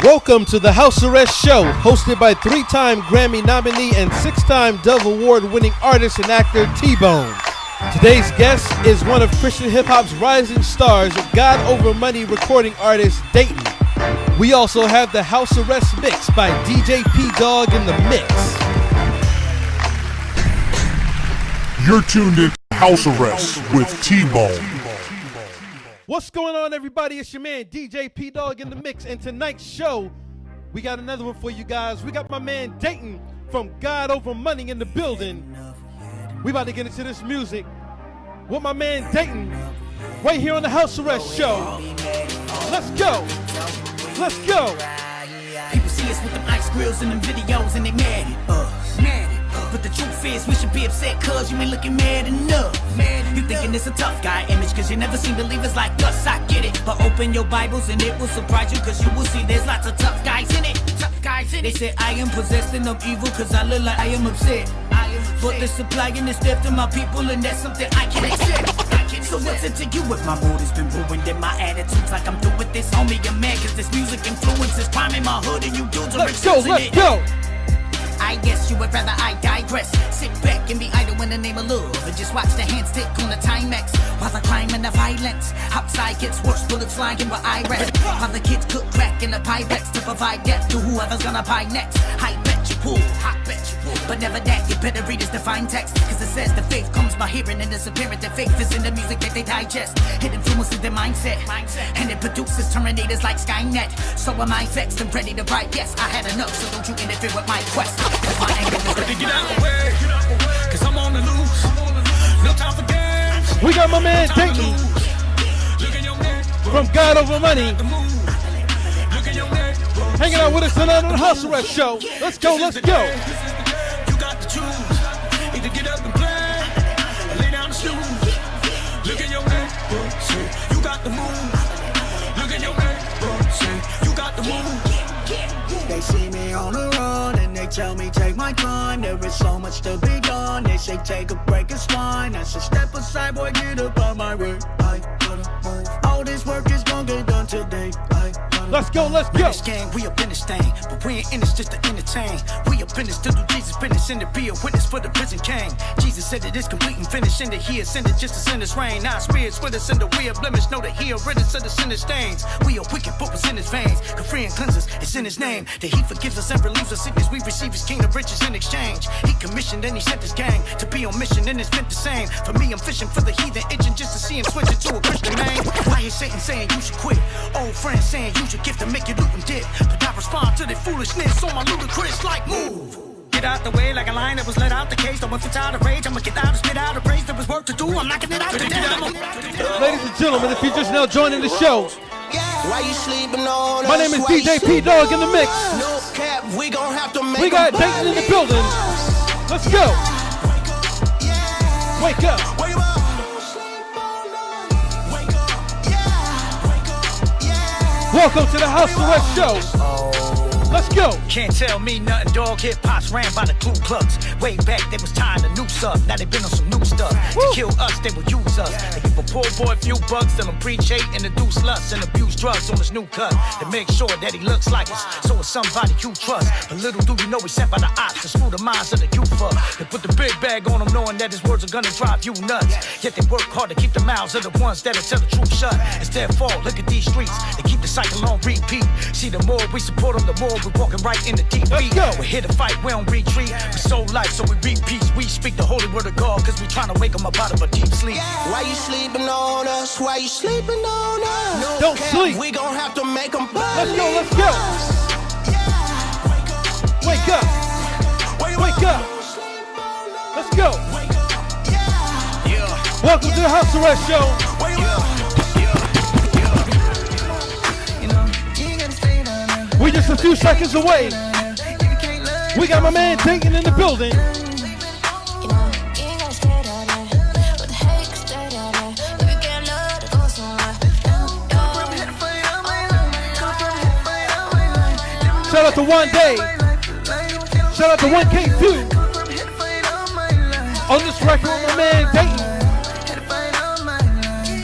Welcome to the House Arrest Show, hosted by 3-time Grammy nominee and 6-time Dove Award-winning artist and actor T-Bone. Today's guest is one of Christian hip-hop's rising stars, God Over Money recording artist Datin. We also have the House Arrest Mix by DJ P-Dog in the mix. You're tuned in to House Arrest with T-Bone. What's going on, everybody? It's your man, DJ P-Dog in the mix. And tonight's show, we got another one for you guys. We got my man Datin from God Over Money in the building. We about to get into this music with my man Datin right here on the House Arrest Show. Let's go. Let's go. People see us with them ice grills and them videos and they mad at us. But the truth is we should be upset cause you ain't looking mad enough. You thinking it's a tough guy image cause you never seen believers like us, I get it. But open your Bibles and it will surprise you cause you will see there's lots of tough guys in it. They say I am possessed and of evil cause I look like I am upset. But the supply and the depth to my people and that's something I can't accept. So what's it to you if my mood has been ruined and my attitude's like I'm through with this? Homie, you're mad cause this music influences crime in my hood and you dudes are excusing it. Let's go. I guess you would rather I digress. Sit back and be idle in the name of love and just watch the hands tick on the Timex while the crime and the violence outside gets worse, bullets flying where I rest. While the kids cook crack in the Pyrex to provide death to whoever's gonna buy next. I bet you will, but never that. You better read his divine text cause it says the faith comes by hearing and it's apparent that faith is in the music that they digest. It influences their mindset and it produces terminators like Skynet. So am I vexed and ready to write? Yes, I had enough, so don't you interfere with my quest. Get out the way, cause I'm on the loose. No time for games. We got my man Datin from God Over Money hanging out with us tonight on the House Arrest Show. Let's go, let's go. You got to choose. Either get up and play or lay down and snooze. Look at your neck, you got the move. Look at your neck, you got the move. They see me on the run and they tell me take my time. There is so much to be done. They say take a break, it's fine. I said step aside, boy, get up on my way. I gotta move. All this work is gonna get done today. Let's go, let's go. This gang, we up in this thing, but we ain't in this just to entertain. We up in this to do Jesus business and to be a witness for the prison king. Jesus said it is complete and finished, and that he ascended just to send us rain. Now spirits with us, and the we are blemish. Know that he a riddance of the sinner's stains. We are wicked, but what's in his veins can free and cleanse us. It's in his name that he forgives us and relieves us sickness. We receive his kingdom riches in exchange. He commissioned and he sent his gang to be on mission, and it's meant the same. For me, I'm fishing for the heathen, itching just to see him switch it to a Christian name. I hear Satan saying you should quit. Old friends saying use your gift to make you loot and dip. But I respond to their foolishness on my ludicrous like move. Get out the way like a lion that was let out the cage. Don't want to out of rage. I'ma get out and spit out of praise. There was work to do. I'm knocking it out today. Ladies and gentlemen, if you're just now joining the show, Why you sleeping on my name is DJ P-Dog in the mix. No cap, we gon' have to make We got Datin in the building. Let's go. Wake up. Welcome to the House Arrest Show. Let's go. Can't tell me nothing, dog. Hip hop's ran by the Ku Klux. Way back, they was time to noose up. Now they been on some new stuff. To kill us, they will use us. They give a poor boy a few bucks, tell him preach hate and induce lust and abuse drugs on his new cut. To make sure that he looks like us, so it's somebody you trust. But little do you know he's sent by the ops to screw the minds of the youth up. They put the big bag on him, knowing that his words are gonna drive you nuts. Yet they work hard to keep the mouths of the ones that'll tell the truth shut. It's their fault. Look at these streets. They keep the cycle on repeat. See, the more we support them, the more we're walking right in the deep beat. We're here to fight, we don't retreat. We sold life, so we repeat. We speak the holy word of God, cause we trying to wake them up out of a deep sleep. Why you sleeping on us? Why you sleeping on us? No Don't cap, sleep. We gon' have to make them Let's go, let's go. Wake up. Wake up. Let's go. Welcome to the House Arrest Show. We just a few seconds away. We got my man Datin in the building. Shout out to One Day. Shout out to 1K2. On this record with my man Datin.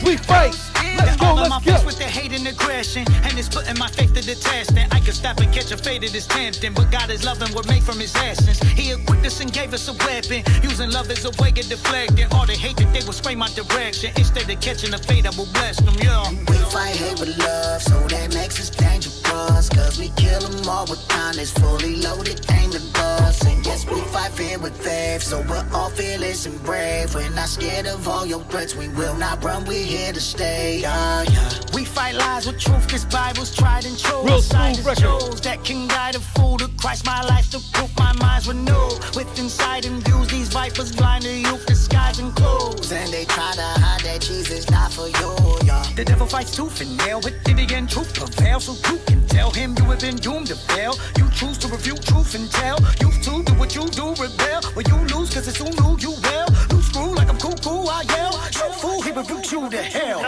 We fight. Let's go, let's go. With the hate and and aggression, and it's putting my faith to the test. And I could stop and catch a fate that is tempting, but God is loving what made from his essence. He equipped us and gave us a weapon, using love as a way of deflecting all the hate that they will spray my direction. Instead of catching a fate, I will bless them, yeah. We fight hate with love, so that makes us dangerous. Cause we kill them all with kindness, fully loaded, aim at us. And yes, we fight fear with faith, so we're all fearless and brave. We're not scared of all your threats, we will not run, we're here to stay. Yeah, yeah. We fight lies with truth, this Bible's tried and true. Real smooth record. Shows that can guide a fool to Christ, my life to proof, my mind's renewed. With insight and views, these vipers blind to youth, disguise and clothes. And they try to hide that Jesus died for you, yeah. The devil fights tooth and nail, but in the end truth prevails. So you can tell him you have been doomed to fail. You choose to refute truth and tell youth to do what you do, rebel. Well, you lose cause it's who knew you well. You screw like I'm cuckoo, I yell. You fool, he rebukes you to hell.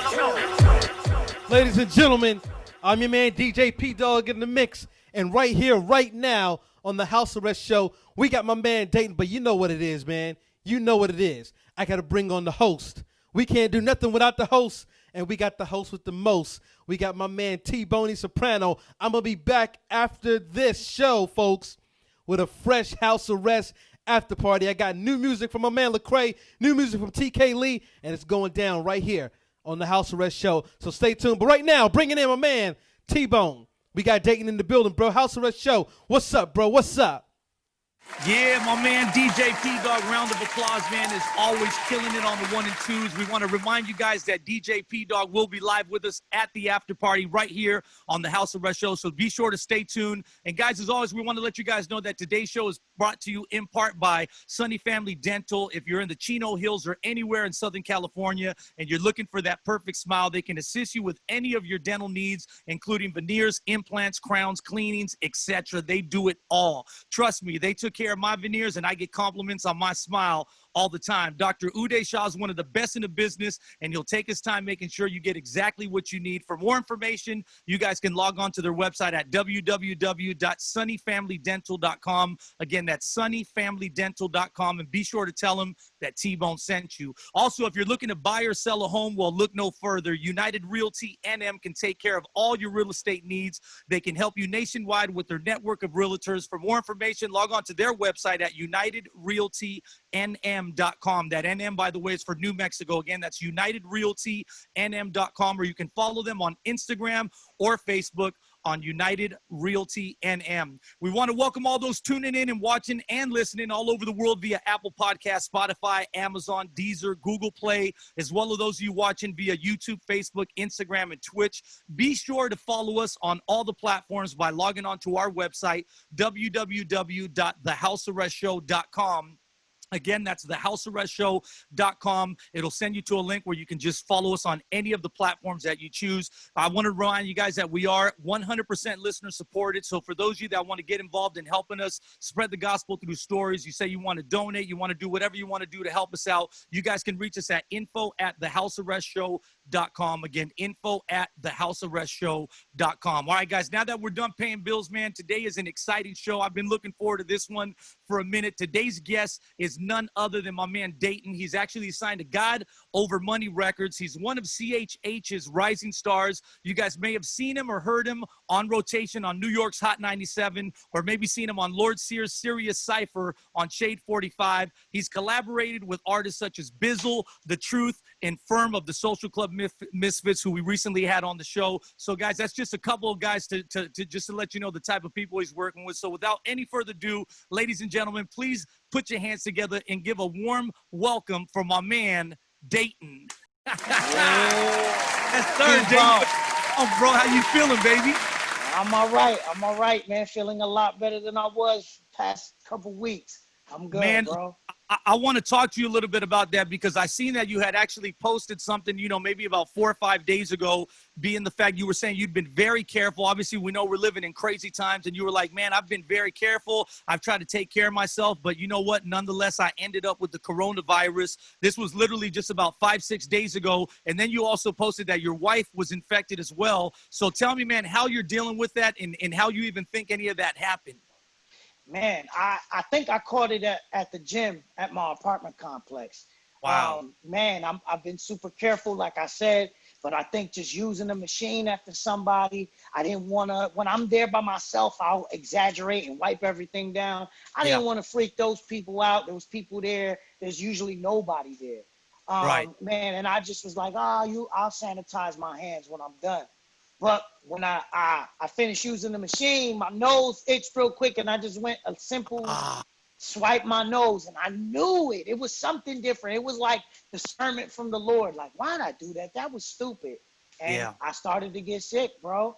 Ladies and gentlemen, I'm your man DJ P Dog in the mix, and right here, right now on the House Arrest Show, we got my man Datin. But you know what it is, man. You know what it is. I got to bring on the host. We can't do nothing without the host, and we got the host with the most. We got my man T-Boney Soprano. I'm gonna be back after this show, folks, with a fresh House Arrest after party. I got new music from my man Lecrae, new music from TK Lee, and it's going down right here on the House Arrest Show. So stay tuned. But right now, bringing in my man T-Bone. We got Datin in the building, bro. House Arrest Show. What's up, bro? What's up? Yeah, my man DJ P-Dog, round of applause, man, is always killing it on the 1 and 2s. We want to remind you guys that DJ P-Dog will be live with us at the after party right here on the House Arrest Show, so be sure to stay tuned. And guys, as always, we want to let you guys know that today's show is brought to you in part by Sunny Family Dental. If you're in the Chino Hills or anywhere in Southern California and you're looking for that perfect smile, they can assist you with any of your dental needs, including veneers, implants, crowns, cleanings, etc. They do it all. Trust me, they took care of my veneers, and I get compliments on my smile all the time. Dr. Uday Shah is one of the best in the business, and he'll take his time making sure you get exactly what you need. For more information, you guys can log on to their website at www.sunnyfamilydental.com. Again, that's sunnyfamilydental.com, and be sure to tell them that T-Bone sent you. Also, if you're looking to buy or sell a home, well, look no further. United Realty NM can take care of all your real estate needs. They can help you nationwide with their network of realtors. For more information, log on to their website at UnitedRealtyNM.com. That NM, by the way, is for New Mexico. Again, that's UnitedRealtyNM.com, or you can follow them on Instagram or Facebook on United Realty NM. We want to welcome all those tuning in and watching and listening all over the world via Apple Podcasts, Spotify, Amazon, Deezer, Google Play, as well as those of you watching via YouTube, Facebook, Instagram, and Twitch. Be sure to follow us on all the platforms by logging on to our website, www.thehousearrestshow.com. Again, that's thehousearrestshow.com. It'll send you to a link where you can just follow us on any of the platforms that you choose. I want to remind you guys that we are 100% listener supported. So for those of you that want to get involved in helping us spread the gospel through stories, you say you want to donate, you want to do whatever you want to do to help us out, you guys can reach us at info@thehousearrestshow.com. Again, info@thehousearrestshow.com. All right, guys, now that we're done paying bills, man, today is an exciting show. I've been looking forward to this one for a minute. Today's guest is none other than my man Datin. He's actually signed to God Over Money Records. He's one of CHH's rising stars. You guys may have seen him or heard him on rotation on New York's Hot 97, or maybe seen him on Lord Sears' Sirius Cypher on Shade 45. He's collaborated with artists such as Bizzle, The Truth, and Firm of the Social Club Misfits, who we recently had on the show. So, guys, that's just a couple of guys to let you know the type of people he's working with. So, without any further ado, ladies and gentlemen, please put your hands together and give a warm welcome for my man, Datin. That's third, Datin. Oh, bro, how you feeling, baby? I'm all right, man. Feeling a lot better than I was past couple weeks. I'm good, man, bro. I want to talk to you a little bit about that, because I seen that you had actually posted something, maybe about 4 or 5 days ago, being the fact you were saying you'd been very careful. Obviously, we know we're living in crazy times, and you were like, man, I've been very careful. I've tried to take care of myself, but you know what? Nonetheless, I ended up with the coronavirus. This was literally just about 5-6 days ago. And then you also posted that your wife was infected as well. So tell me, man, how you're dealing with that, and how you even think any of that happened. Man, I think I caught it at the gym at my apartment complex. Wow. Man, I've been super careful. Like I said, But I think just using the machine after somebody, I didn't want to, when I'm there by myself, I'll exaggerate and wipe everything down. I didn't want to freak those people out. There was people there. There's usually nobody there. Man, and I just was like, I'll sanitize my hands when I'm done. But when I finished using the machine, my nose itched real quick, and I just went a simple swipe my nose, and I knew it. It was something different. It was like discernment from the Lord. Like, why'd I do that? That was stupid. And I started to get sick, bro.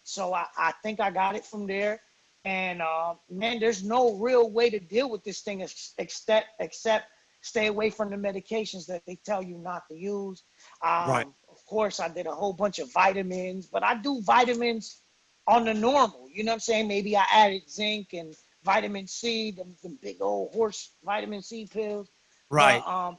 So I think I got it from there. And man, there's no real way to deal with this thing except stay away from the medications that they tell you not to use. Of course, I did a whole bunch of vitamins, but I do vitamins on the normal. You know what I'm saying? Maybe I added zinc and vitamin C, them big old horse vitamin C pills. But,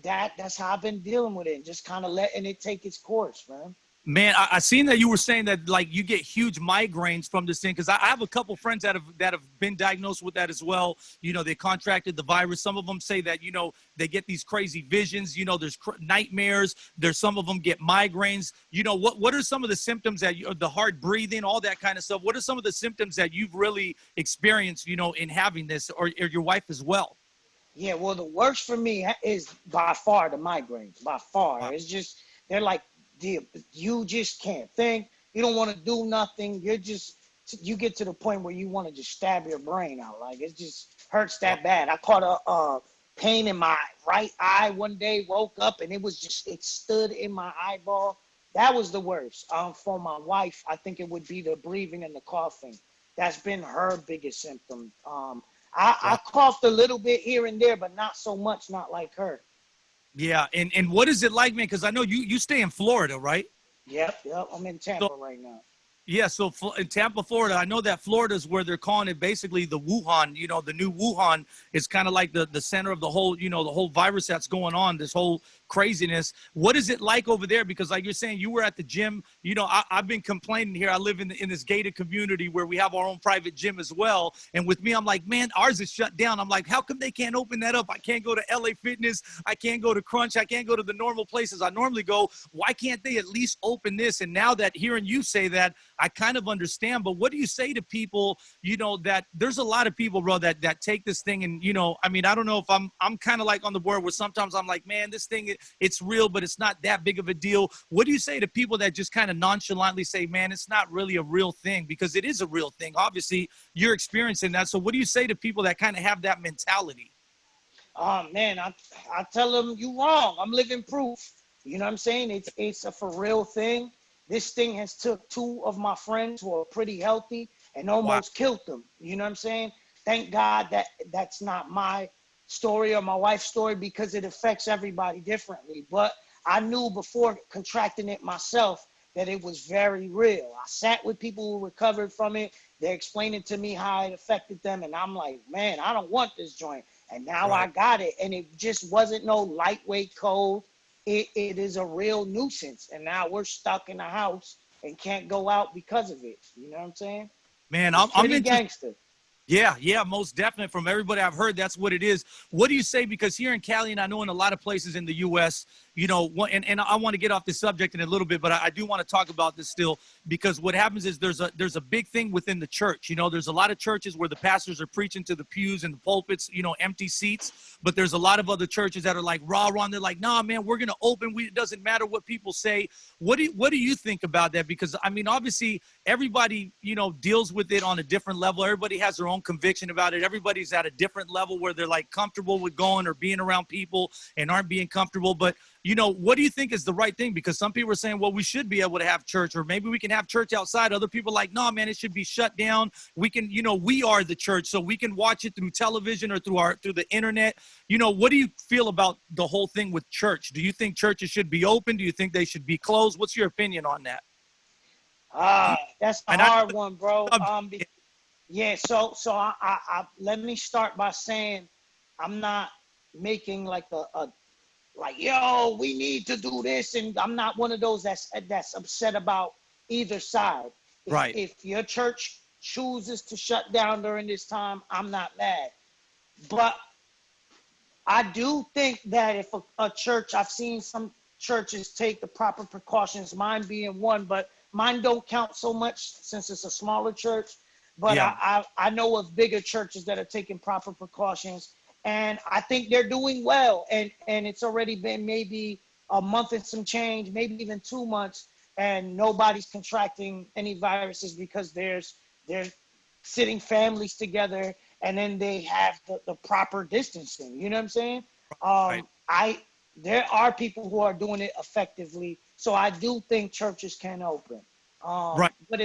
that's how I've been dealing with it, just kind of letting it take its course, man. Man, I seen that you were saying that like you get huge migraines from this thing, because I have a couple friends that have been diagnosed with that as well. You know, they contracted the virus. Some of them say that, you know, they get these crazy visions. You know, there's nightmares. There's some of them get migraines. You know, what are some of the symptoms that the hard breathing, all that kind of stuff? What are some of the symptoms that you've really experienced, you know, in having this, or your wife as well? Yeah, well, the worst for me is by far the migraines. By far, it's just they're like, you just can't think. You don't want to do nothing. You get to the point where you want to just stab your brain out. Like, it just hurts that bad. I caught a pain in my right eye one day, woke up, and it stood in my eyeball. That was the worst. For my wife, I think it would be the breathing and the coughing. That's been her biggest symptom. I coughed a little bit here and there, but not so much, not like her. Yeah, and what is it like, man? Because I know you stay in Florida, right? Yep. I'm in Tampa right now. Yeah, so in Tampa, Florida, I know that Florida is where they're calling it basically the Wuhan, you know, the new Wuhan is kind of like the center of the whole, you know, the whole virus that's going on, this whole craziness. What is it like over there? Because like you're saying, you were at the gym, you know, I've been complaining here. I live in this gated community where we have our own private gym as well. And with me, I'm like, man, ours is shut down. I'm like, how come they can't open that up? I can't go to LA Fitness. I can't go to Crunch. I can't go to the normal places I normally go. Why can't they at least open this? And now that hearing you say that, I kind of understand. But what do you say to people, you know, that there's a lot of people, bro, that take this thing and, you know, I mean, I don't know if I'm kind of like on the board where sometimes I'm like, man, this thing, it's real, but it's not that big of a deal. What do you say to people that just kind of nonchalantly say, man, it's not really a real thing? Because it is a real thing. Obviously, you're experiencing that. So what do you say to people that kind of have that mentality? Man, I tell them you wrong. I'm living proof. You know what I'm saying? It's a for real thing. This thing has took 2 of my friends who are pretty healthy and almost killed them. You know what I'm saying? Thank God that that's not my story or my wife's story, because it affects everybody differently. But I knew before contracting it myself that it was very real. I sat with people who recovered from it. They explained it to me how it affected them. And I'm like, man, I don't want this joint. And now I got it. And it just wasn't no lightweight cold. It is a real nuisance. And now we're stuck in the house and can't go out because of it. You know what I'm saying? Man, I'm gangster. Yeah, most definitely. From everybody I've heard, that's what it is. What do you say? Because here in Cali, and I know in a lot of places in the U.S., you know, and I want to get off this subject in a little bit, but I do want to talk about this still, because what happens is there's a big thing within the church. You know, there's a lot of churches where the pastors are preaching to the pews and the pulpits, you know, empty seats. But there's a lot of other churches that are like rah, and they're like, nah, man, we're going to open. It doesn't matter what people say. What do you think about that? Because, I mean, obviously, everybody, you know, deals with it on a different level. Everybody has their own conviction about it. Everybody's at a different level where they're like comfortable with going or being around people and aren't being comfortable. But, you know, what do you think is the right thing? Because some people are saying, well, we should be able to have church, or maybe we can have church outside. Other people are like, no, man, it should be shut down. We can, you know, we are the church, so we can watch it through television or through the internet. You know, what do you feel about the whole thing with church? Do you think churches should be open? Do you think they should be closed? What's your opinion on that? That's a hard one, bro. Yeah, so I let me start by saying I'm not making like like, yo, we need to do this, and I'm not one of those that's upset about either side. Right. If your church chooses to shut down during this time, I'm not mad. But I do think that if a church, I've seen some churches take the proper precautions, mine being one, but mine don't count so much since it's a smaller church. But I know of bigger churches that are taking proper precautions, and I think they're doing well. And it's already been maybe a month and some change, maybe even 2 months, and nobody's contracting any viruses because they're sitting families together, and then they have the proper distancing. You know what I'm saying? There are people who are doing it effectively, so I do think churches can open. But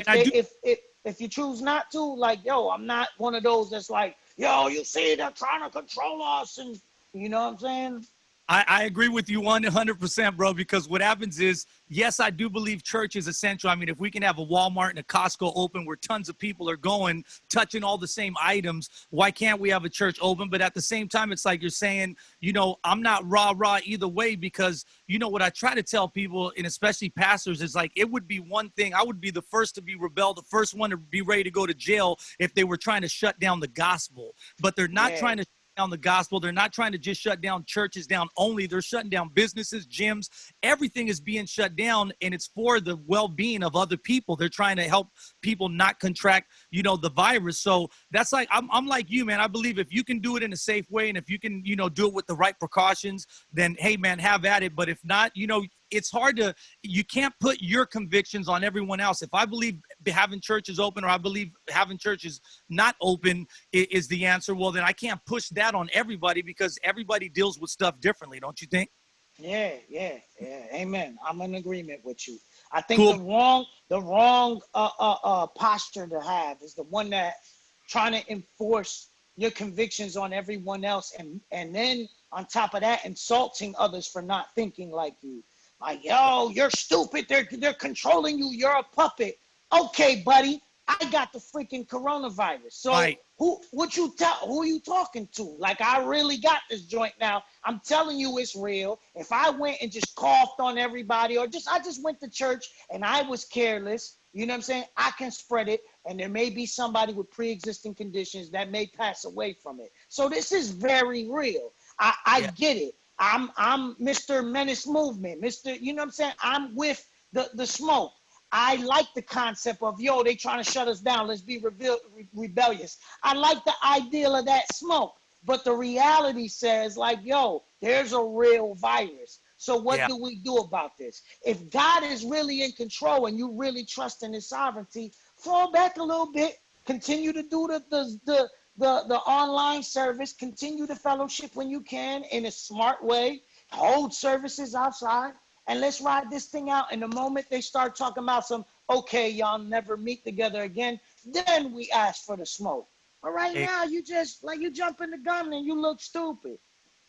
if you choose not to, like, yo, I'm not one of those that's like, yo, you see, they're trying to control us, and you know what I'm saying? I agree with you 100%, bro, because what happens is, yes, I do believe church is essential. I mean, if we can have a Walmart and a Costco open where tons of people are going, touching all the same items, why can't we have a church open? But at the same time, it's like you're saying, you know, I'm not rah-rah either way, because, you know, what I try to tell people, and especially pastors, is like, it would be one thing. I would be the first to be rebel, the first one to be ready to go to jail if they were trying to shut down the gospel. But they're not trying to down the gospel. They're not trying to just shut down churches down only. They're shutting down businesses, gyms. Everything is being shut down, and it's for the well-being of other people. They're trying to help people not contract, you know, the virus. So that's like, I'm like you, man. I believe if you can do it in a safe way, and if you can, you know, do it with the right precautions, then hey, man, have at it. But if not, you know, it's hard to, you can't put your convictions on everyone else. If I believe having churches open, or I believe having churches not open is the answer, well, then I can't push that on everybody, because everybody deals with stuff differently. Don't you think? Yeah. Amen. I'm in agreement with you. I think the wrong posture to have is the one that trying to enforce your convictions on everyone else, and then on top of that, insulting others for not thinking like you. Like, yo, you're stupid. They're controlling you. You're a puppet. Okay, buddy, I got the freaking coronavirus. So who are you talking to? Like, I really got this joint now. I'm telling you it's real. If I went and just coughed on everybody, or I just went to church and I was careless, you know what I'm saying? I can spread it, and there may be somebody with pre-existing conditions that may pass away from it. So this is very real. I get it. I'm Mr. Menace Movement, you know what I'm saying? I'm with the smoke. I like the concept of, yo, they trying to shut us down. Let's be rebellious. I like the ideal of that smoke. But the reality says, like, yo, there's a real virus. So what do we do about this? If God is really in control and you really trust in his sovereignty, fall back a little bit. Continue to do the online service, continue the fellowship when you can in a smart way, hold services outside, and let's ride this thing out. And the moment they start talking about okay, y'all never meet together again, then we ask for the smoke. But right now, you just, like, you jump in the gun and you look stupid.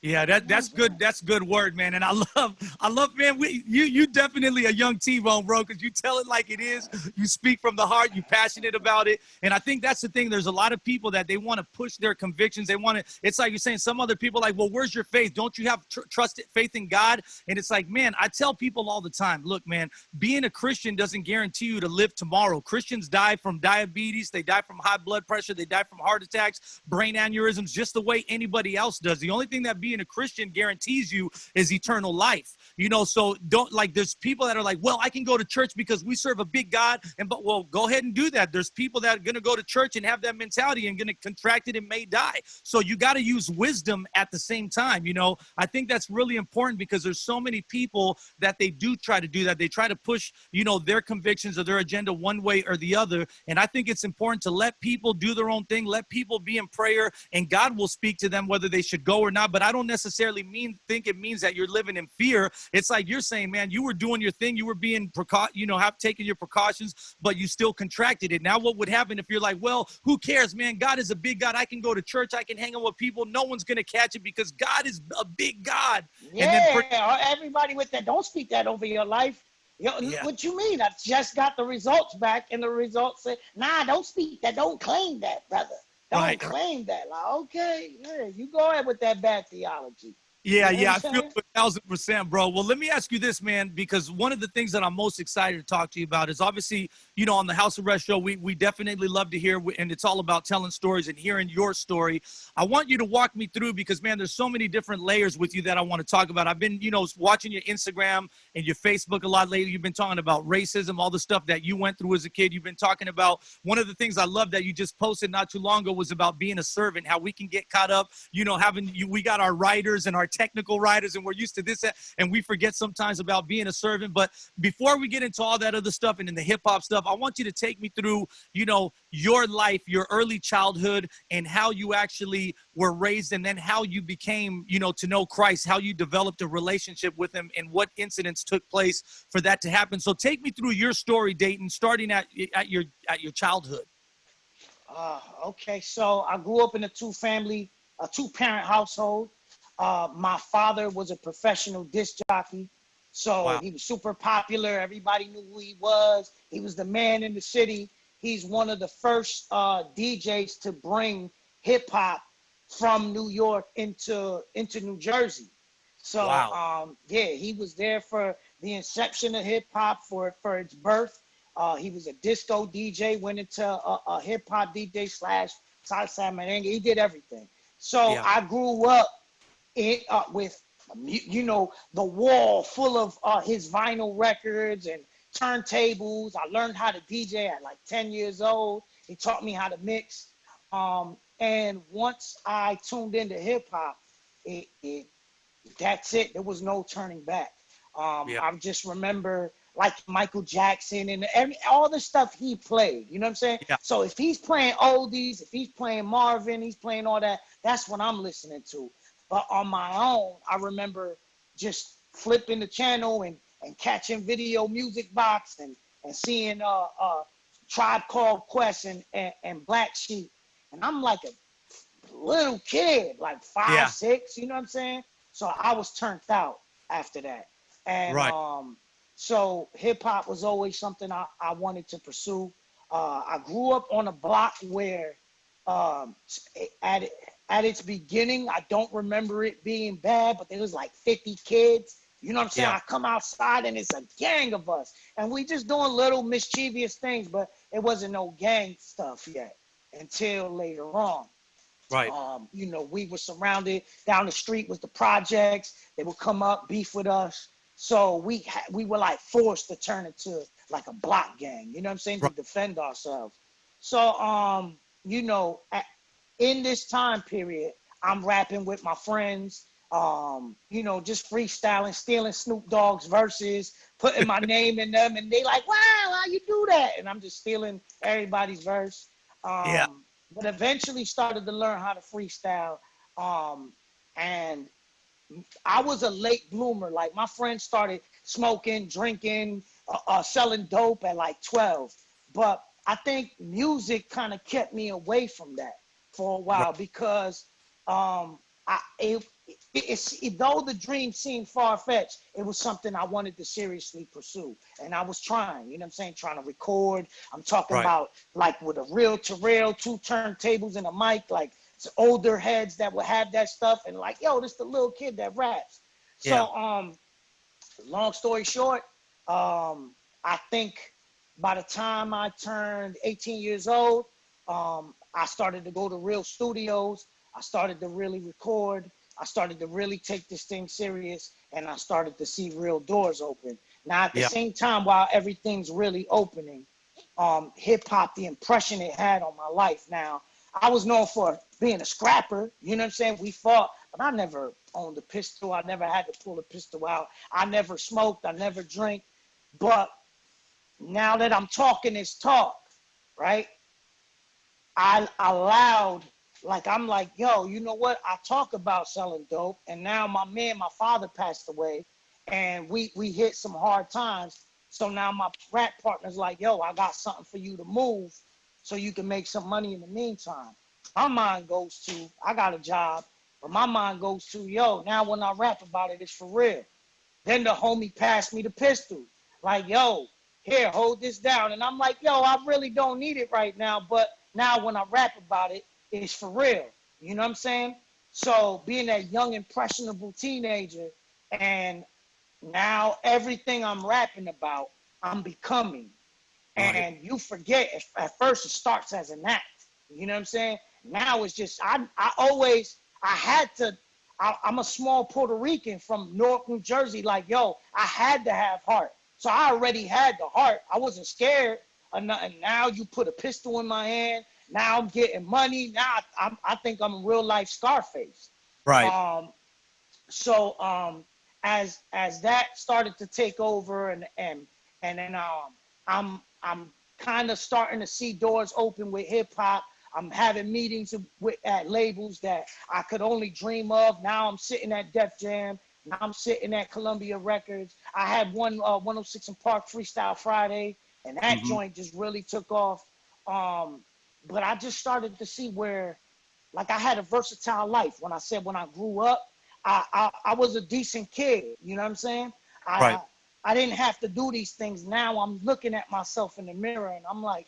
Yeah, that's good. That's good word, man. And I love, man. You definitely a young T-Bone, bro, because you tell it like it is. You speak from the heart. You're passionate about it. And I think that's the thing. There's a lot of people that they want to push their convictions. They want to. It's like you're saying. Some other people are like, well, where's your faith? Don't you have trusted faith in God? And it's like, man, I tell people all the time, look, man, being a Christian doesn't guarantee you to live tomorrow. Christians die from diabetes. They die from high blood pressure. They die from heart attacks, brain aneurysms, just the way anybody else does. The only thing that being a Christian guarantees you is eternal life, you know. So don't, like, there's people that are like, well, I can go to church because we serve a big God, but well, go ahead and do that. There's people that are going to go to church and have that mentality and going to contract it and may die. So you got to use wisdom at the same time. You know, I think that's really important, because there's so many people that they do try to do that. They try to push, you know, their convictions or their agenda one way or the other. And I think it's important to let people do their own thing, let people be in prayer, and God will speak to them whether they should go or not. But I don't necessarily think it means that you're living in fear. It's like you're saying, man, you were doing your thing, you were being taking your precautions, but you still contracted it. Now what would happen if you're like, well, who cares, man? God is a big God. I can go to church, I can hang out with people, no one's gonna catch it because God is a big God. Yeah, everybody with that, don't speak that over your life. What you mean? I just got the results back, and the results say, nah, don't speak that, don't claim that, brother. Don't claim that. Like, okay, yeah, you go ahead with that bad theology. Yeah, You know yeah, what I I'm feel saying? you 1,000%, bro. Well, let me ask you this, man, because one of the things that I'm most excited to talk to you about is obviously, on the House Arrest show, we definitely love to hear, and it's all about telling stories and hearing your story. I want you to walk me through because, man, there's so many different layers with you that I want to talk about. I've been, watching your Instagram and your Facebook a lot lately. You've been talking about racism, all the stuff that you went through as a kid. You've been talking about one of the things I love that you just posted not too long ago was about being a servant, how we can get caught up, we got our writers and our technical writers, and we're used to this, and we forget sometimes about being a servant. But before we get into all that other stuff and in the hip hop stuff, I want you to take me through, your life, your early childhood, and how you actually were raised, and then how you became, to know Christ, how you developed a relationship with him, and what incidents took place for that to happen. So take me through your story, Dayton, starting at your childhood. Okay, so I grew up in a two-parent household. My father was a professional disc jockey, so Wow. he was super popular. Everybody knew who he was. He was the man in the city. He's one of the first DJs to bring hip hop from New York into New Jersey. So Wow. yeah, he was there for the inception of hip hop, for its birth. He was a disco DJ, went into a hip hop DJ slash salsa merengue. He did everything. So Yeah. I grew up with, the wall full of his vinyl records and turntables. I learned how to DJ at like 10 years old. He taught me how to mix. And once I tuned into hip hop, that's it. There was no turning back. Yeah. I just remember like Michael Jackson and all the stuff he played. You know what I'm saying? Yeah. So if he's playing oldies, if he's playing Marvin, he's playing all that, that's what I'm listening to. But on my own, I remember just flipping the channel and catching Video Music Box and seeing Tribe Called Quest and Black Sheep. And I'm like a little kid, like 5, Yeah. 6, you know what I'm saying? So I was turned out after that. And Right. so hip hop was always something I wanted to pursue. I grew up on a block where at its beginning, I don't remember it being bad, but there was like 50 kids. You know what I'm saying? Yeah. I come outside and it's a gang of us. And we just doing little mischievous things, but it wasn't no gang stuff yet until later on. Right. We were surrounded. Down the street was the projects. They would come up, beef with us. So we were like forced to turn into like a block gang. You know what I'm saying? Right. To defend ourselves. So in this time period, I'm rapping with my friends. Just freestyling, stealing Snoop Dogg's verses, putting my name in them, and they like, wow, how you do that? And I'm just stealing everybody's verse. Yeah. But eventually started to learn how to freestyle. And I was a late bloomer. Like my friends started smoking, drinking, selling dope at like 12. But I think music kind of kept me away from that for a while because though the dream seemed far-fetched, it was something I wanted to seriously pursue. And I was trying, you know what I'm saying, trying to record. I'm talking Right. about like with a reel-to-reel, 2 turntables and a mic, like older heads that would have that stuff and like, yo, this the little kid that raps. Yeah. So long story short, I think by the time I turned 18 years old, I started to go to real studios. I started to really record. I started to really take this thing serious, and I started to see real doors open. Now, at the Yeah. same time, while everything's really opening, hip hop, the impression it had on my life. Now, I was known for being a scrapper. You know what I'm saying? We fought, but I never owned a pistol. I never had to pull a pistol out. I never smoked. I never drank. But now that I'm talking this talk, right? I allowed, like, I'm like, yo, you know what? I talk about selling dope, and now my father passed away, and we hit some hard times. So now my rap partner's like, yo, I got something for you to move so you can make some money in the meantime. My mind goes to, I got a job, but my mind goes to, yo, now when I rap about it, it's for real. Then the homie passed me the pistol. Like, yo, here, hold this down. And I'm like, yo, I really don't need it right now. But now when I rap about it, it's for real. You know what I'm saying? So being that young, impressionable teenager, and now everything I'm rapping about, I'm becoming. And you forget, at first it starts as an act. You know what I'm saying? Now it's just, I'm a small Puerto Rican from Newark, New Jersey. Like, yo, I had to have heart. So I already had the heart. I wasn't scared of nothing. Now you put a pistol in my hand. Now I'm getting money. Now I think I'm a real life Scarface. Right. As that started to take over, and then I'm kind of starting to see doors open with hip hop. I'm having meetings at labels that I could only dream of. Now I'm sitting at Def Jam. Now I'm sitting at Columbia Records. I had 106 and Park Freestyle Friday, and that joint just really took off. But I just started to see where, like, I had a versatile life. When I grew up, I was a decent kid. You know what I'm saying? Right. I didn't have to do these things. Now I'm looking at myself in the mirror and I'm like,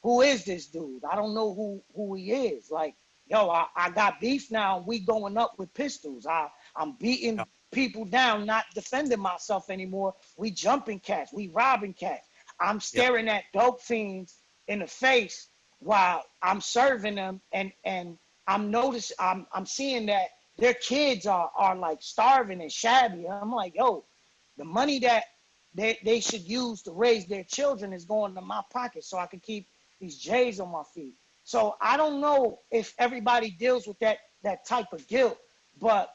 who is this dude? I don't know who he is. Like, yo, I got beef now. We going up with pistols. I'm beating people down, not defending myself anymore. We jumping cats. We robbing cats. I'm staring at dope fiends in the face while I'm serving them, and I'm seeing that their kids are like starving and shabby. I'm like, yo, the money that they should use to raise their children is going to my pocket so I can keep these J's on my feet. So I don't know if everybody deals with that type of guilt, but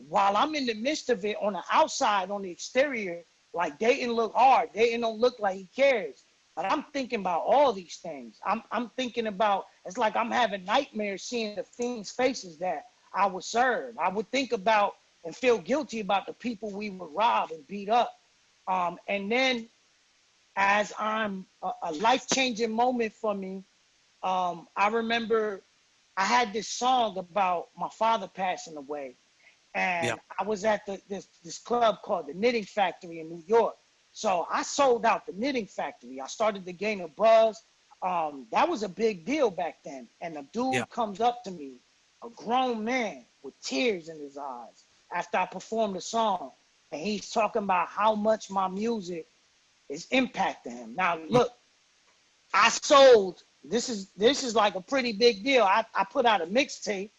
while I'm in the midst of it, on the outside, on the exterior, like, Datin look hard. Datin don't look like he cares. But I'm thinking about all these things. I'm thinking about, it's like I'm having nightmares seeing the fiends' faces that I would serve. I would think about and feel guilty about the people we would rob and beat up. And then as I'm a life-changing moment for me, I remember I had this song about my father passing away. And I was at this club called the Knitting Factory in New York. So I sold out the Knitting Factory. I started to gain a buzz. That was a big deal back then. And a dude comes up to me, a grown man with tears in his eyes, after I performed the song. And he's talking about how much my music is impacting him. Now, look, I sold, this is like a pretty big deal. I put out a mixtape,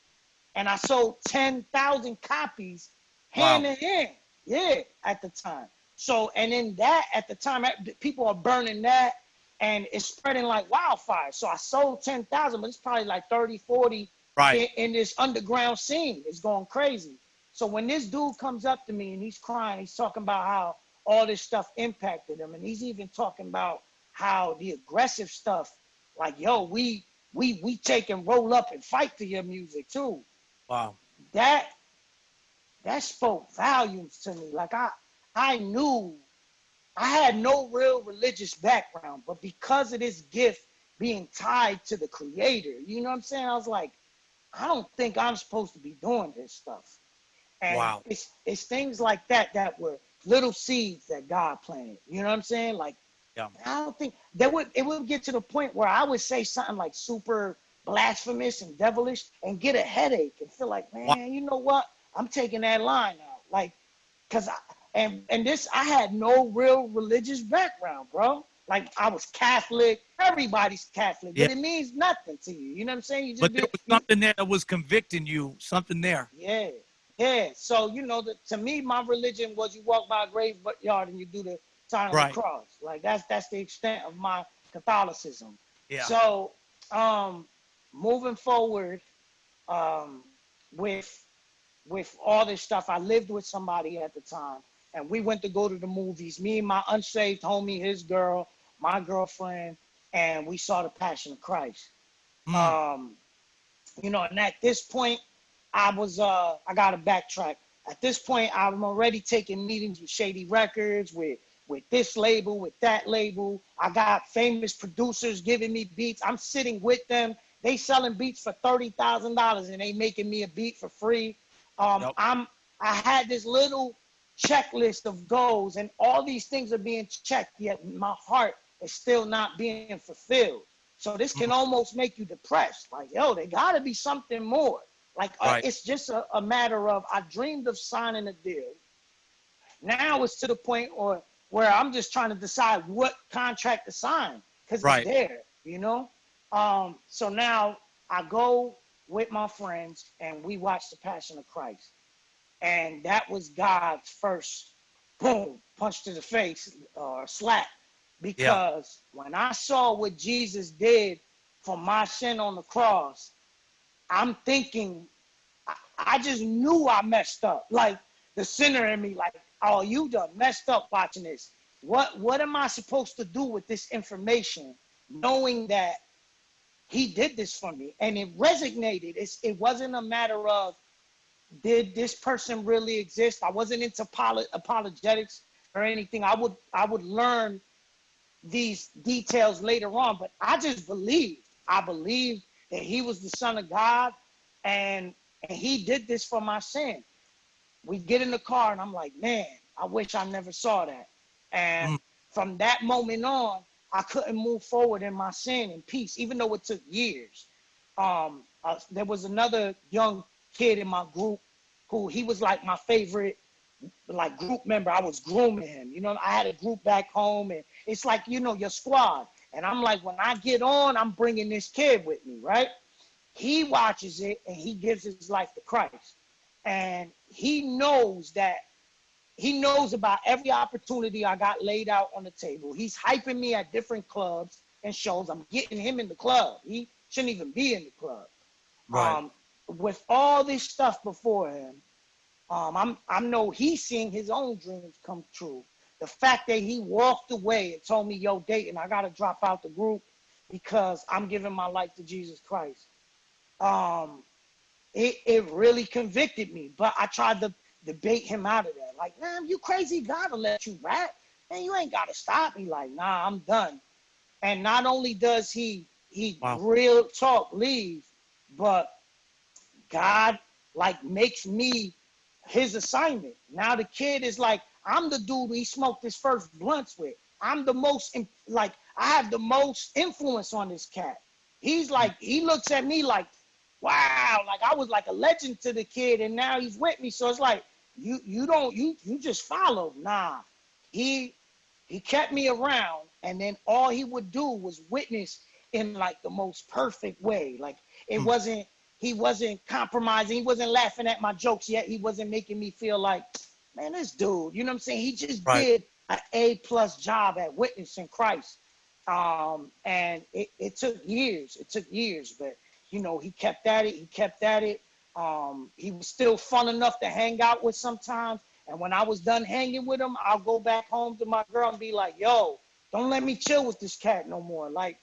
and I sold 10,000 copies hand in hand. Yeah, at the time. So, and then that, at the time, people are burning that, and it's spreading like wildfire. So I sold 10,000, but it's probably like 30, 40 in this underground scene. It's going crazy. So when this dude comes up to me and he's crying, he's talking about how all this stuff impacted him. And he's even talking about how the aggressive stuff, like, yo, we take and roll up and fight to your music too. Wow. That spoke volumes to me. Like, I knew I had no real religious background, but because of this gift being tied to the creator, you know what I'm saying? I was like, I don't think I'm supposed to be doing this stuff. And it's things like that were little seeds that God planted. You know what I'm saying? Like, I don't think it would get to the point where I would say something like super blasphemous and devilish and get a headache and feel like, man, you know what? I'm taking that line out. Like, cause I had no real religious background, bro. Like, I was Catholic. Everybody's Catholic, but it means nothing to you. You know what I'm saying? You just but there was something there that was convicting you. Something there. Yeah. Yeah. So, you know, to me, my religion was you walk by a graveyard and you do the sign of the cross. Like, that's the extent of my Catholicism. Yeah. So, moving forward, with all this stuff, I lived with somebody at the time, and we went to go to the movies. Me and my unsaved homie, his girl, my girlfriend, and we saw The Passion of Christ. You know, and at this point, I gotta backtrack. At this point, I'm already taking meetings with Shady Records, with this label, with that label. I got famous producers giving me beats. I'm sitting with them. They selling beats for $30,000 and they making me a beat for free. I had this little checklist of goals, and all these things are being checked, yet my heart is still not being fulfilled. So this can almost make you depressed. Like, yo, there gotta be something more. Like Right. it's just a matter of I dreamed of signing a deal. Now it's to the point where I'm just trying to decide what contract to sign because it's Right. there, you know. So now I go with my friends and we watch The Passion of Christ, and that was God's first boom punch to the face or slap, Yeah. because when I saw what Jesus did for my sin on the cross, I'm thinking I just knew I messed up. Like the sinner in me, like, oh, you done messed up watching this. What am I supposed to do with this information, knowing that he did this for me? And it resonated. It wasn't a matter of, did this person really exist? I wasn't into apologetics or anything. I would learn these details later on, but I just believed. I believed that he was the Son of God, and he did this for my sin. We get in the car, and I'm like, man, I wish I never saw that. And from that moment on, I couldn't move forward in my sin in peace, even though it took years. There was another young kid in my group who he was like my favorite, like, group member. I was grooming him. You know, I had a group back home, and it's like, you know, your squad. And I'm like, when I get on, I'm bringing this kid with me, right? He watches it, and he gives his life to Christ. And he knows about every opportunity I got laid out on the table. He's hyping me at different clubs and shows. I'm getting him in the club. He shouldn't even be in the club. Right. With all this stuff before him, I know he's seeing his own dreams come true. The fact that he walked away and told me, yo, Datin, I got to drop out the group because I'm giving my life to Jesus Christ. It really convicted me, but I tried to debate him out of that. Like, man, you crazy, God will let you rap. Man, you ain't got to stop me. Like, nah, I'm done. And not only does he real talk leave, but God, like, makes me his assignment. Now the kid is like, I'm the dude he smoked his first blunts with. I'm the most, like, I have the most influence on this cat. He's like, he looks at me like, wow, like I was like a legend to the kid, and now he's with me. So it's like, you just follow. Nah, he kept me around, and then all he would do was witness in like the most perfect way. Like he wasn't compromising. He wasn't laughing at my jokes yet. He wasn't making me feel like, man, this dude, you know what I'm saying? He just did an A+ job at witnessing Christ. And it took years. It took years, but you know, he kept at it. He was still fun enough to hang out with sometimes. And when I was done hanging with him, I'll go back home to my girl and be like, yo, don't let me chill with this cat no more. Like,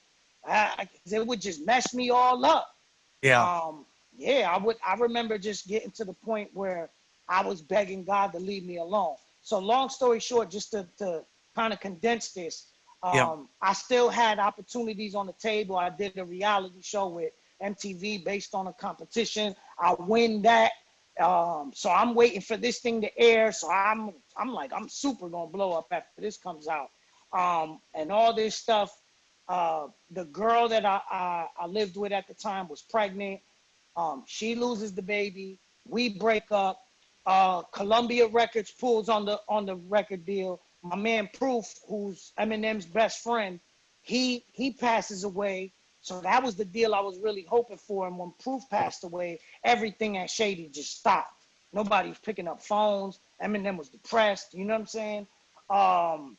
it would just mess me all up. Yeah. I remember just getting to the point where I was begging God to leave me alone. So long story short, just to kind of condense this, I still had opportunities on the table. I did a reality show with MTV based on a competition. I win that. So I'm waiting for this thing to air. So I'm like, I'm super gonna blow up after this comes out. And all this stuff. The girl that I lived with at the time was pregnant. She loses the baby. We break up. Columbia Records pulls on the record deal. My man Proof, who's Eminem's best friend, he passes away. So that was the deal I was really hoping for. And when Proof passed away, everything at Shady just stopped. Nobody was picking up phones. Eminem was depressed. You know what I'm saying?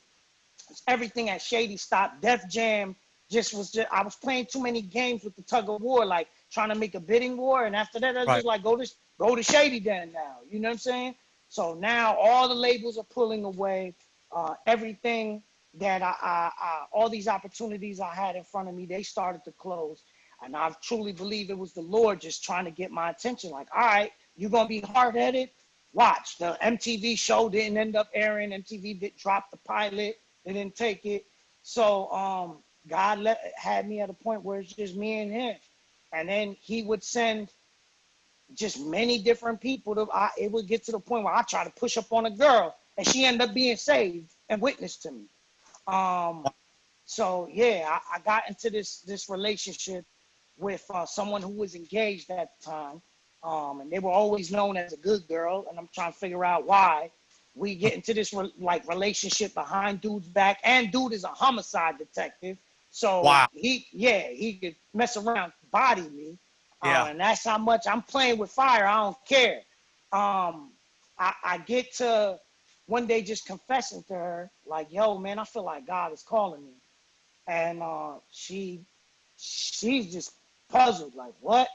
Everything at Shady stopped. Def Jam I was playing too many games with the tug of war, like trying to make a bidding war. And after that, I was just like, go to Shady then now. You know what I'm saying? So now all the labels are pulling away. Everything that all these opportunities I had in front of me, they started to close. And I truly believe it was the Lord just trying to get my attention. Like, all right, you're going to be hard-headed? Watch. The MTV show didn't end up airing. MTV did drop the pilot. They didn't take it. So God had me at a point where it's just me and him. And then he would send just many different people. It would get to the point where I try to push up on a girl, and she ended up being saved and witnessed to me. So yeah, I got into this relationship with someone who was engaged at the time, And they were always known as a good girl, and I'm trying to figure out why. We get into this relationship behind dude's back, and dude is a homicide detective. So Wow. he could mess around, body me. Yeah. And that's how much I'm playing with fire. I don't care. I get to one day just confessing to her, like, yo, man, I feel like God is calling me. And she's just puzzled, like, what?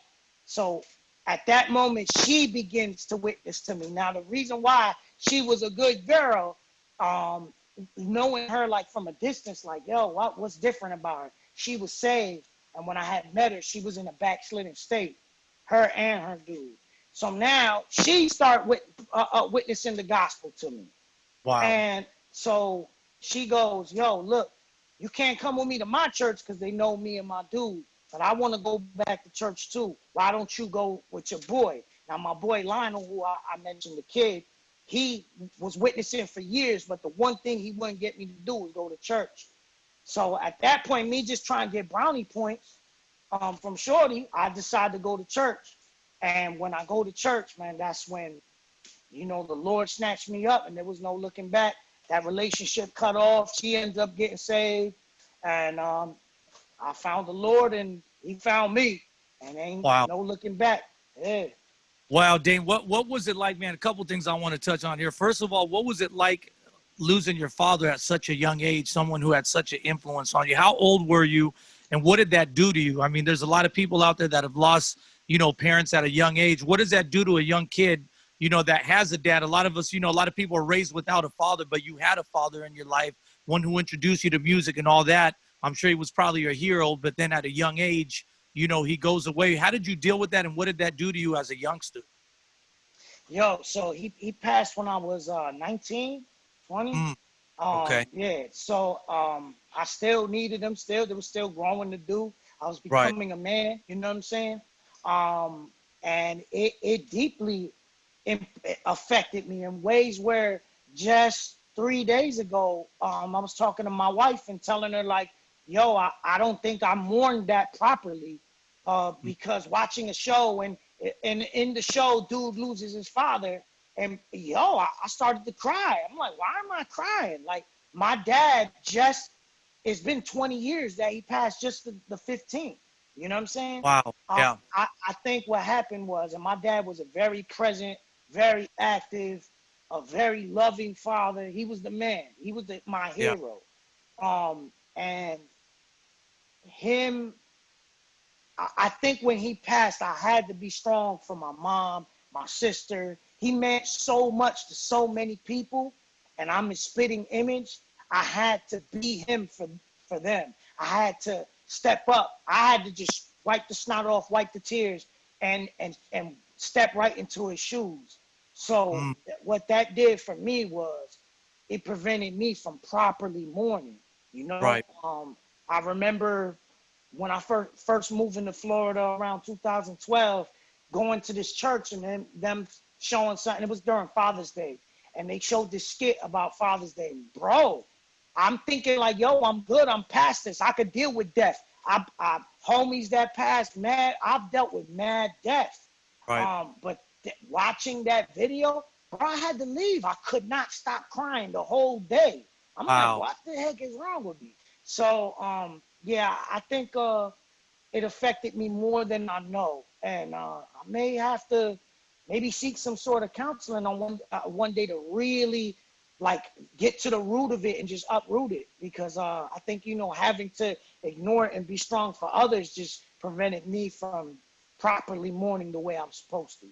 So at that moment, she begins to witness to me. Now, the reason why she was a good girl, knowing her like from a distance, like, yo, what's different about her? She was saved, and when I had met her, she was in a backslidden state, her and her dude. So now she started witnessing the gospel to me. Wow. And so she goes, yo, look, you can't come with me to my church because they know me and my dude, but I want to go back to church too. Why don't you go with your boy? Now, my boy Lionel, who I mentioned, the kid, he was witnessing for years, but the one thing he wouldn't get me to do was go to church. So at that point, me just trying to get brownie points from Shorty, I decided to go to church. And when I go to church, man, that's when, the Lord snatched me up and there was no looking back. That relationship cut off. She ended up getting saved. And I found the Lord and he found me. And ain't no looking back. Yeah. Wow, Dane, what was it like, man? A couple things I want to touch on here. First of all, what was it like losing your father at such a young age, someone who had such an influence on you? How old were you, and what did that do to you? I mean, there's a lot of people out there that have lost, parents at a young age. What does that do to a young kid, that has a dad? A lot of us, a lot of people are raised without a father, but you had a father in your life, one who introduced you to music and all that. I'm sure he was probably your hero, but then at a young age, he goes away. How did you deal with that, and what did that do to you as a youngster? Yo, so he passed when I was 19, 20. Okay. Yeah, so I still needed him. There was still growing to do. I was becoming a man, you know what I'm saying? And it deeply affected me in ways where just 3 days ago, I was talking to my wife and telling her, like, yo, I don't think I mourned that properly because watching a show and in the show, dude loses his father. And, yo, I started to cry. I'm like, why am I crying? Like, my dad it's been 20 years that he passed, just the 15th. You know what I'm saying? Wow. Yeah. I think what happened was, and my dad was a very present, very active, a very loving father. He was the man. He was my hero. And him, I think when he passed, I had to be strong for my mom, my sister. He meant so much to so many people, and I'm his spitting image. I had to be him for them. I had to step up. I had to just wipe the snot off, wipe the tears, and step right into his shoes. So what that did for me was it prevented me from properly mourning. Right. I remember when I first moved into Florida around 2012, going to this church and them showing something. It was during Father's Day, and they showed this skit about Father's Day. Bro, I'm thinking like, yo, I'm good. I'm past this. I could deal with death. I homies that passed, I've dealt with mad death. Right. But watching that video, bro, I had to leave. I could not stop crying the whole day. I'm like, what the heck is wrong with me? So, yeah, I think it affected me more than I know. And I may have to maybe seek some sort of counseling on one day to really get to the root of it and just uproot it, because I think, having to ignore it and be strong for others just prevented me from properly mourning the way I'm supposed to.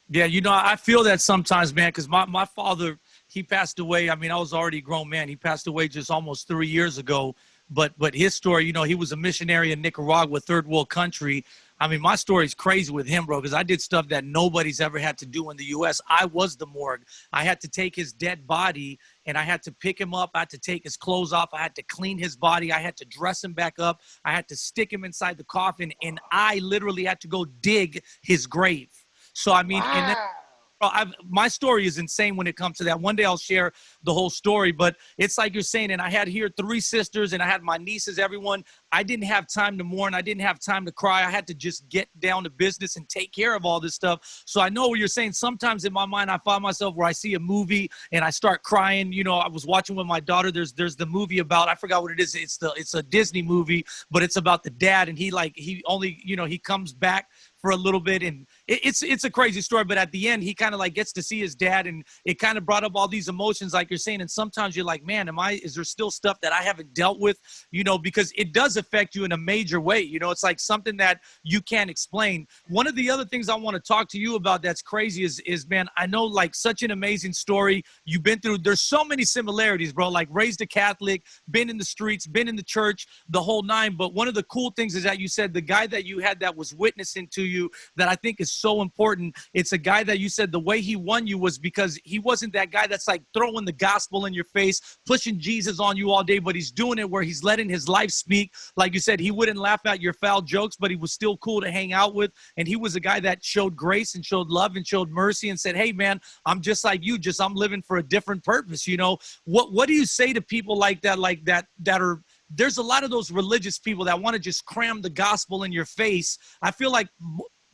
Yeah, I feel that sometimes, man, because my father, he passed away. I mean, I was already a grown man. He passed away just almost 3 years ago. But his story, he was a missionary in Nicaragua, third world country. I mean, my story is crazy with him, bro, because I did stuff that nobody's ever had to do in the U.S. I was the morgue. I had to take his dead body, and I had to pick him up. I had to take his clothes off. I had to clean his body. I had to dress him back up. I had to stick him inside the coffin, and I literally had to go dig his grave. So, I mean, wow. and then, My story is insane when it comes to that. One day I'll share the whole story, but it's like you're saying, and I had here 3 sisters and I had my nieces, everyone. I didn't have time to mourn. I didn't have time to cry. I had to just get down to business and take care of all this stuff. So I know what you're saying. Sometimes in my mind, I find myself where I see a movie and I start crying. You know, I was watching with my daughter. There's the movie about, I forgot what it is. It's a Disney movie, but it's about the dad, and he only, you know, he comes back for a little bit, and it's a crazy story, but at the end he kind of like gets to see his dad, and it kind of brought up all these emotions like you're saying. And sometimes you're like, man, is there still stuff that I haven't dealt with, you know, because it does affect you in a major way. You know, it's like something that you can't explain. One of the other things I want to talk to you about that's crazy is man, I know, like, such an amazing story you've been through. There's so many similarities, bro, like raised a Catholic, been in the streets, been in the church, the whole nine. But one of the cool things is that you said the guy that you had that was witnessing to you that I think is so important. It's a guy that you said the way he won you was because he wasn't that guy that's like throwing the gospel in your face, pushing Jesus on you all day, but he's doing it where he's letting his life speak. Like you said, he wouldn't laugh at your foul jokes, but he was still cool to hang out with. And he was a guy that showed grace and showed love and showed mercy and said, hey man, I'm just like you, I'm living for a different purpose. You know, what do you say to people like that are, there's a lot of those religious people that want to just cram the gospel in your face. I feel like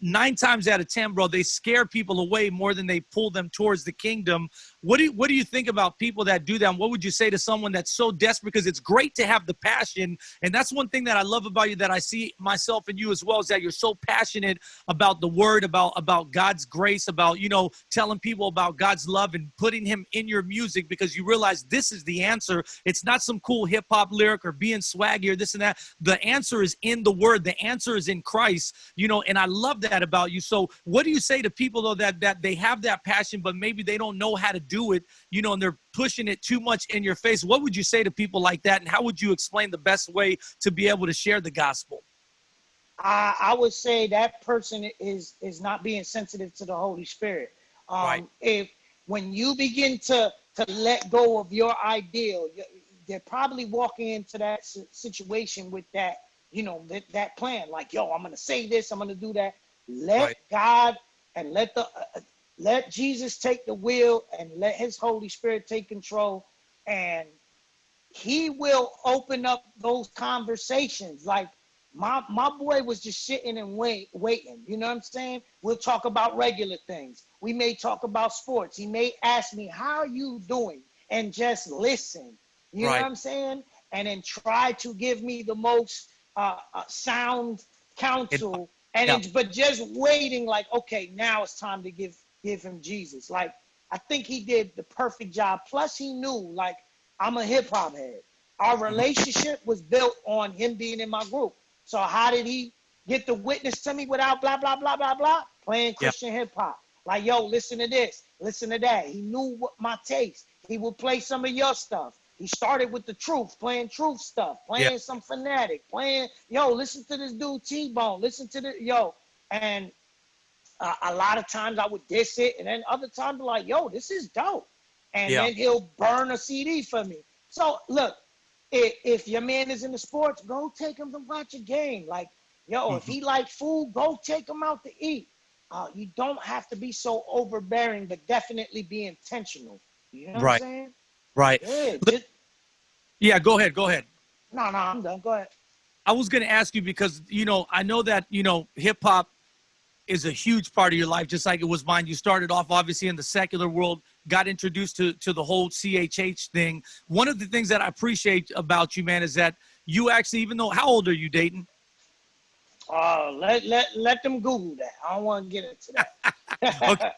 9 times out of 10, bro, they scare people away more than they pull them towards the kingdom. What do you think about people that do that? And what would you say to someone that's so desperate? Because it's great to have the passion. And that's one thing that I love about you, that I see myself in you as well, is that you're so passionate about the word, about God's grace, about, you know, telling people about God's love and putting him in your music, because you realize this is the answer. It's not some cool hip hop lyric or being swaggy or this and that. The answer is in the word. The answer is in Christ, you know, and I love that about you. So what do you say to people though that they have that passion, but maybe they don't know how to do it, you know, and they're pushing it too much in your face? What would you say to people like that? And how would you explain the best way to be able to share the gospel? I would say that person is not being sensitive to the Holy Spirit. Right. If when you begin to let go of your ideal, they're probably walking into that situation with that, you know, that plan, like, yo, I'm going to say this, I'm going to do that. Let God and let Jesus take the wheel, and let his Holy Spirit take control, and he will open up those conversations. Like my boy was just sitting and waiting. You know what I'm saying? We'll talk about regular things. We may talk about sports. He may ask me, how are you doing? And just listen. You know what I'm saying? And then try to give me the most sound counsel. But just waiting, like, okay, now it's time to give him Jesus. Like, I think he did the perfect job. Plus, he knew, like, I'm a hip hop head. Our relationship was built on him being in my group. So how did he get the witness to me without blah, blah, blah, blah, blah? Playing Christian hip hop. Like, yo, listen to this, listen to that. He knew what my taste. He would play some of your stuff. He started with the truth, playing truth stuff, playing some fanatic, playing, yo, listen to this dude T-Bone, listen to the, yo. And a lot of times I would diss it, and then other times be like, yo, this is dope. And then he'll burn a CD for me. So look, if your man is in the sports, go take him to watch a game. Like, yo, if he like food, go take him out to eat. You don't have to be so overbearing, but definitely be intentional. You know what I'm saying? Right. Yeah, go ahead. No, I'm done. Go ahead. I was going to ask you because, you know, I know that, you know, hip hop is a huge part of your life, just like it was mine. You started off obviously in the secular world, got introduced to the whole CHH thing. One of the things that I appreciate about you, man, is that you actually, even though, how old are you, Datin? Let them Google that. I don't want to get into that. Okay.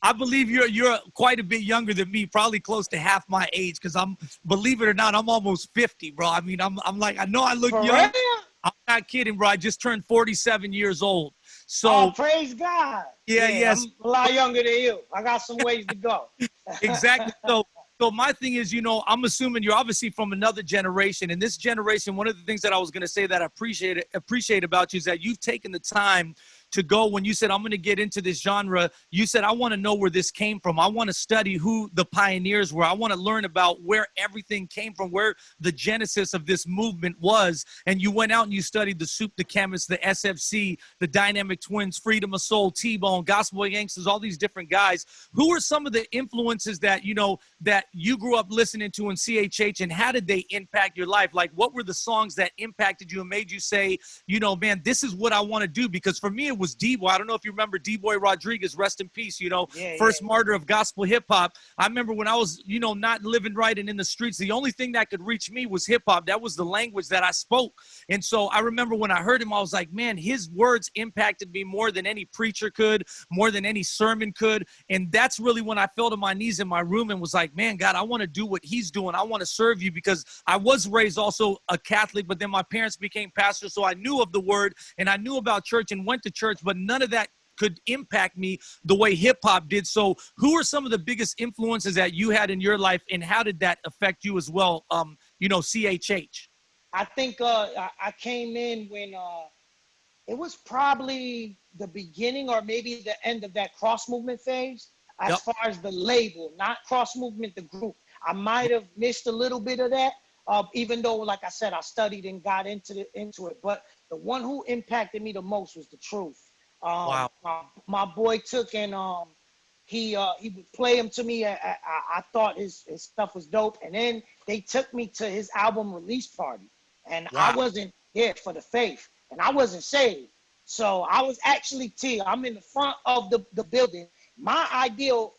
I believe you're quite a bit younger than me, probably close to half my age, because believe it or not, I'm almost 50, bro. I mean, I'm like, I know I look young. Real? I'm not kidding, bro. I just turned 47 years old. So praise God. Yes. I'm a lot younger than you. I got some ways to go. Exactly. So my thing is, you know, I'm assuming you're obviously from another generation. And this generation, one of the things that I was going to say that I appreciate about you is that you've taken the time to go when you said, I'm going to get into this genre, you said, I want to know where this came from. I want to study who the pioneers were. I want to learn about where everything came from, where the genesis of this movement was. And you went out and you studied the Soup, the Chemist, the SFC, the Dynamic Twins, Freedom of Soul, T-Bone, Gospel Gangsters, all these different guys. Who were some of the influences that, you know, that you grew up listening to in CHH, and how did they impact your life? Like, what were the songs that impacted you and made you say, you know, man, this is what I want to do? Because for me, it was D-Boy. I don't know if you remember D-Boy Rodriguez, rest in peace, you know, first martyr of gospel hip hop. I remember when I was, you know, not living right and in the streets, the only thing that could reach me was hip hop. That was the language that I spoke. And so I remember when I heard him, I was like, man, his words impacted me more than any preacher could, more than any sermon could. And that's really when I fell to my knees in my room and was like, man, God, I want to do what he's doing. I want to serve you, because I was raised also a Catholic, but then my parents became pastors. So I knew of the word and I knew about church and went to church, but none of that could impact me the way hip hop did. So who are some of the biggest influences that you had in your life, and how did that affect you as well? You know, CHH. I think I came in when it was probably the beginning or maybe the end of that cross movement phase, as far as the label, not cross movement, the group. I might have missed a little bit of that, even though, like I said, I studied and got into it. But the one who impacted me the most was the Truth. Wow. My boy took and he would play him to me. I thought his stuff was dope, and then they took me to his album release party, and I wasn't there for the faith, and I wasn't saved. So I was actually I'm in the front of the building. My ideal,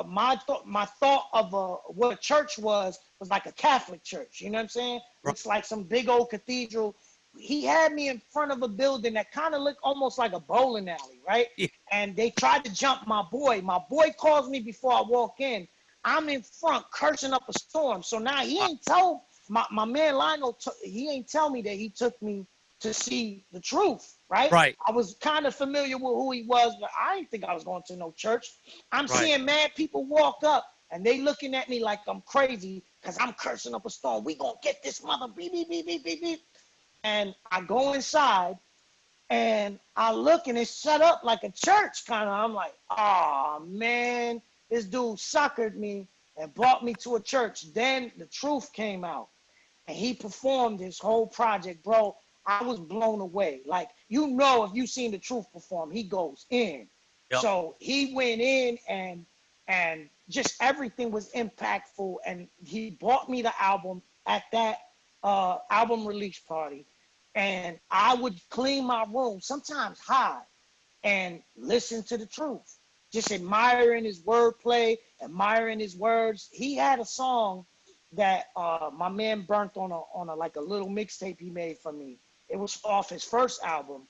my thought of what a church was like a Catholic church. You know what I'm saying? It's like some big old cathedral. He had me in front of a building that kind of looked almost like a bowling alley, right? Yeah. And they tried to jump my boy. My boy calls me before I walk in. I'm in front cursing up a storm. So now he ain't tell my man Lionel, he ain't tell me that he took me to see the Truth, right? Right. I was kind of familiar with who he was, but I didn't think I was going to no church. I'm seeing mad people walk up, and they looking at me like I'm crazy because I'm cursing up a storm. We gonna get this mother, beep, beep, beep, beep, beep, beep. And I go inside, and I look, and it's set up like a church kind of. I'm like, oh, man, this dude suckered me and brought me to a church. Then the Truth came out, and he performed his whole project, bro. I was blown away. Like, you know, if you seen the Truth perform, he goes in. Yep. So he went in, and just everything was impactful. And he brought me the album at that album release party. And I would clean my room, sometimes hide, and listen to the Truth. Just admiring his wordplay, admiring his words. He had a song that my man burnt on a like a little mixtape he made for me. It was off his first album,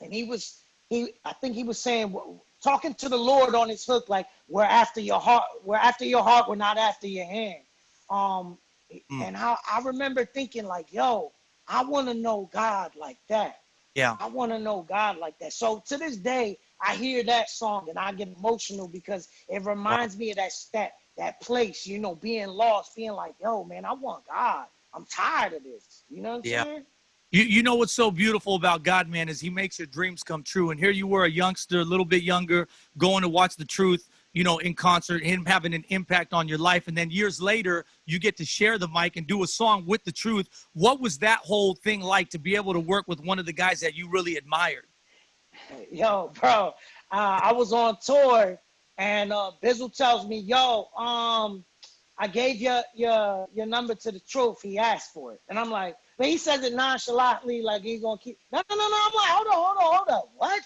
and I think he was saying, talking to the Lord on his hook, like, we're after your heart, we're not after your hand. And how I remember thinking, like, yo, I want to know God like that. Yeah. I want to know God like that. So to this day, I hear that song and I get emotional because it reminds me of that place, you know, being lost, being like, yo, man, I want God. I'm tired of this. You know what I'm saying? You know what's so beautiful about God, man, is he makes your dreams come true. And here you were, a youngster, a little bit younger, going to watch the Truth, you know, in concert, him having an impact on your life. And then years later, you get to share the mic and do a song with the Truth. What was that whole thing like, to be able to work with one of the guys that you really admired? Yo, bro, I was on tour, and Bizzle tells me, yo, I gave your number to the Truth. He asked for it. And I'm like, but he says it nonchalantly, like he's going to keep. No. I'm like, hold on. What?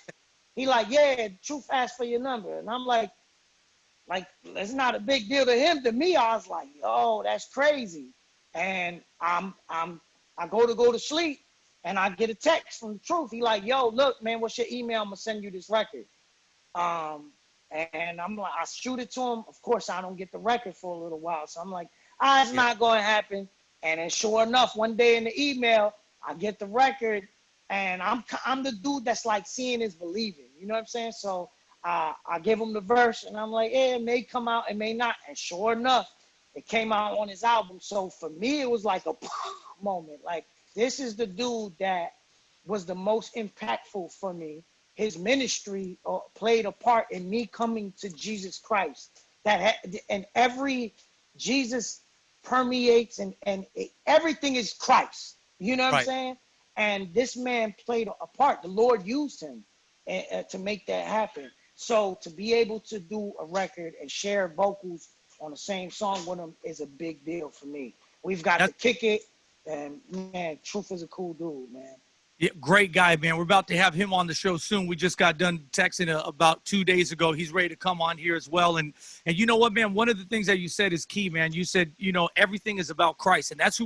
He like, yeah, Truth asked for your number. And I'm like, it's not a big deal to him. To me, I was like, yo, that's crazy. And I go to sleep, and I get a text from the Truth. He like, yo, look, man, what's your email? I'm going to send you this record. And I'm like, I shoot it to him. Of course, I don't get the record for a little while. So I'm like, it's not going to happen. And then sure enough, one day in the email, I get the record, and I'm the dude that's like, seeing is believing. You know what I'm saying? So I give him the verse, and I'm like, yeah, it may come out, it may not. And sure enough, it came out on his album. So for me, it was like a moment. Like, this is the dude that was the most impactful for me. his ministry played a part in me coming to Jesus Christ. And every Jesus permeates and everything is Christ. You know what I'm saying? And this man played a part. The Lord used him to make that happen. So to be able to do a record and share vocals on the same song with him is a big deal for me. We've got to kick it. And man, Truth is a cool dude, man. Yeah, great guy, man. We're about to have him on the show soon. We just got done texting about 2 days ago. He's ready to come on here as well. And you know what, man? One of the things that you said is key, man. You said, you know, everything is about Christ, and that's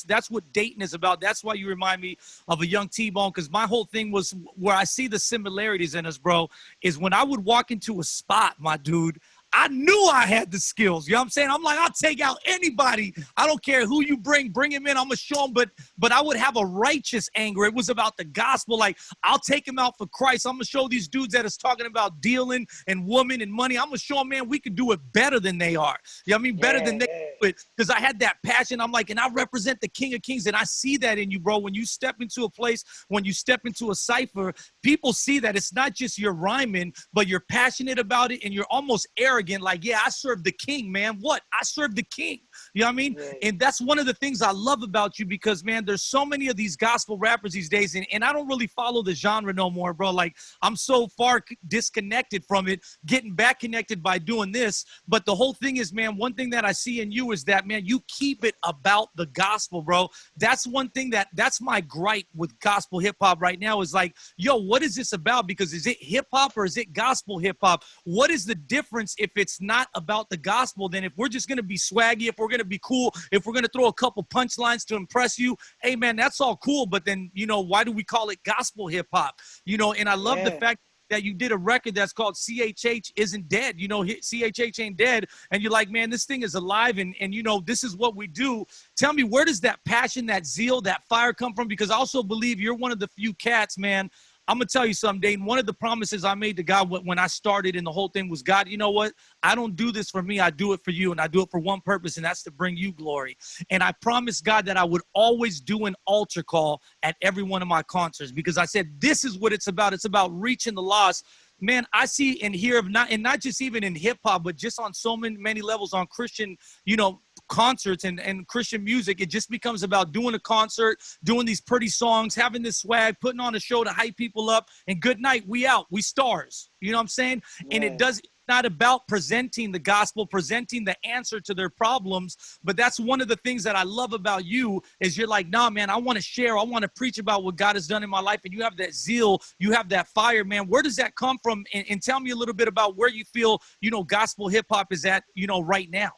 that's what Dayton is about. That's why you remind me of a young T-Bone, because my whole thing was where I see the similarities in us, bro, is when I would walk into a spot, my dude, I knew I had the skills. You know what I'm saying? I'm like, I'll take out anybody. I don't care who you bring him in. I'm going to show him. But I would have a righteous anger. It was about the gospel. Like, I'll take him out for Christ. I'm going to show these dudes that is talking about dealing and women and money. I'm going to show them, man, we can do it better than they are. You know what I mean? Better than they do it. Because I had that passion. I'm like, and I represent the King of Kings. And I see that in you, bro. When you step into a place, when you step into a cipher, people see that it's not just your rhyming, but you're passionate about it and you're almost arrogant. Like, yeah, I serve the King, man. What? I serve the King. You know what I mean? Right. And that's one of the things I love about you, because, man, there's so many of these gospel rappers these days, and I don't really follow the genre no more, bro. Like, I'm so far disconnected from it, getting back connected by doing this. But the whole thing is, man, one thing that I see in you is that, man, you keep it about the gospel, bro. That's one thing that's my gripe with gospel hip hop right now is like, yo, what is this about? Because is it hip hop or is it gospel hip hop? What is the difference if it's not about the gospel? Then if we're just going to be swaggy, if we're going to be cool, if we're going to throw a couple punchlines to impress you, hey, man, that's all cool. But then, you know, why do we call it gospel hip hop? You know, and I love the fact that you did a record that's called CHH Isn't Dead. You know, CHH ain't dead. And you're like, man, this thing is alive. And you know, this is what we do. Tell me, where does that passion, that zeal, that fire come from? Because I also believe you're one of the few cats, man. I'm going to tell you something, Dayton. One of the promises I made to God when I started and the whole thing was, God, you know what? I don't do this for me. I do it for you. And I do it for one purpose, and that's to bring you glory. And I promised God that I would always do an altar call at every one of my concerts, because I said, this is what it's about. It's about reaching the lost. Man, I see and hear of not just even in hip hop, but just on so many levels on Christian, you know, concerts and Christian music. It just becomes about doing a concert, doing these pretty songs, having this swag, putting on a show to hype people up, and good night, we out, we stars. You know what I'm saying? Yeah. And it's not about presenting the gospel, presenting the answer to their problems. But that's one of the things that I love about you is you're like, nah, man, I want to share. I want to preach about what God has done in my life. And you have that zeal. You have that fire, man. Where does that come from? And tell me a little bit about where you feel, you know, gospel hip hop is at, you know, right now.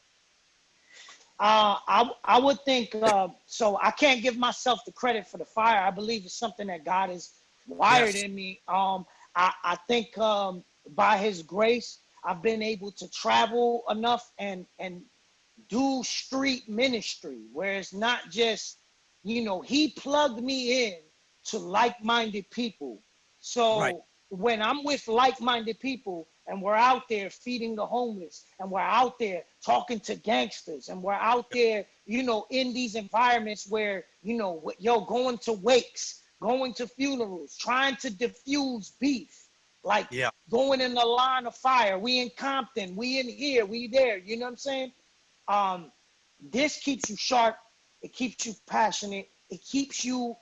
I would think, so I can't give myself the credit for the fire. I believe it's something that God has wired in me. I think by his grace, I've been able to travel enough and do street ministry where it's not just, you know, he plugged me in to like-minded people. So when I'm with like-minded people and we're out there feeding the homeless and we're out there talking to gangsters and we're out there, you know, in these environments where, you know, going to wakes, going to funerals, trying to diffuse beef. Like going in the line of fire. We in Compton, we in here, we there. You know what I'm saying? This keeps you sharp. It keeps you passionate. It keeps you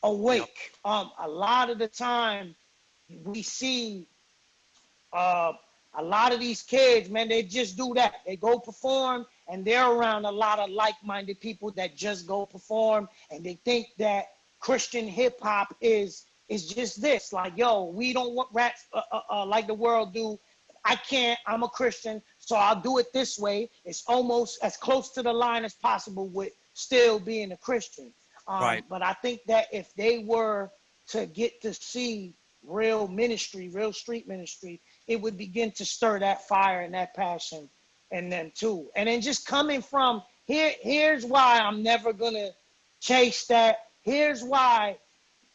awake. A lot of the time we see a lot of these kids, man, they just do that. They go perform and they're around a lot of like-minded people that just go perform, and they think that Christian hip hop is just this, like, yo, we don't want raps like the world do. I can't, I'm a Christian, so I'll do it this way. It's almost as close to the line as possible with still being a Christian. But I think that if they were to get to see real ministry, real street ministry, it would begin to stir that fire and that passion in them too. And then just coming from here's why I'm never gonna chase that. Here's why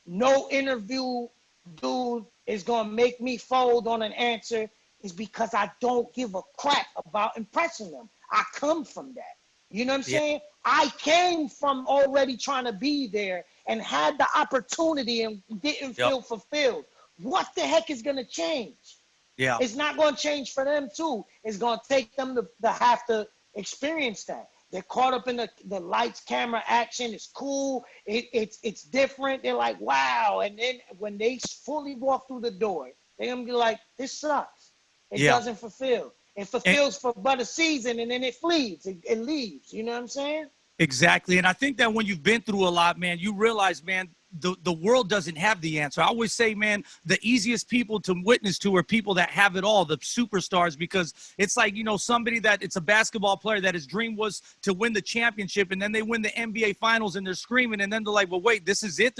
no interview dude is going to make me fold on an answer, is because I don't give a crap about impressing them. I come from that. You know what I'm saying? I came from already trying to be there and had the opportunity and didn't feel fulfilled. what the heck is going to change? Yeah. It's not going to change for them too. It's going to take them to have to experience that. They're caught up in the lights, camera, action. It's cool. It's different. They're like, wow. And then when they fully walk through the door, they're going to be like, this sucks. It doesn't fulfill. It fulfills for but a season, and then it flees. It leaves. You know what I'm saying? Exactly. And I think that when you've been through a lot, man, you realize, man, the world doesn't have the answer. I always say, man, the easiest people to witness to are people that have it all, the superstars, because it's like, you know, somebody that it's a basketball player that his dream was to win the championship, and then they win the NBA finals and they're screaming, and then they're like, well, wait, this is it.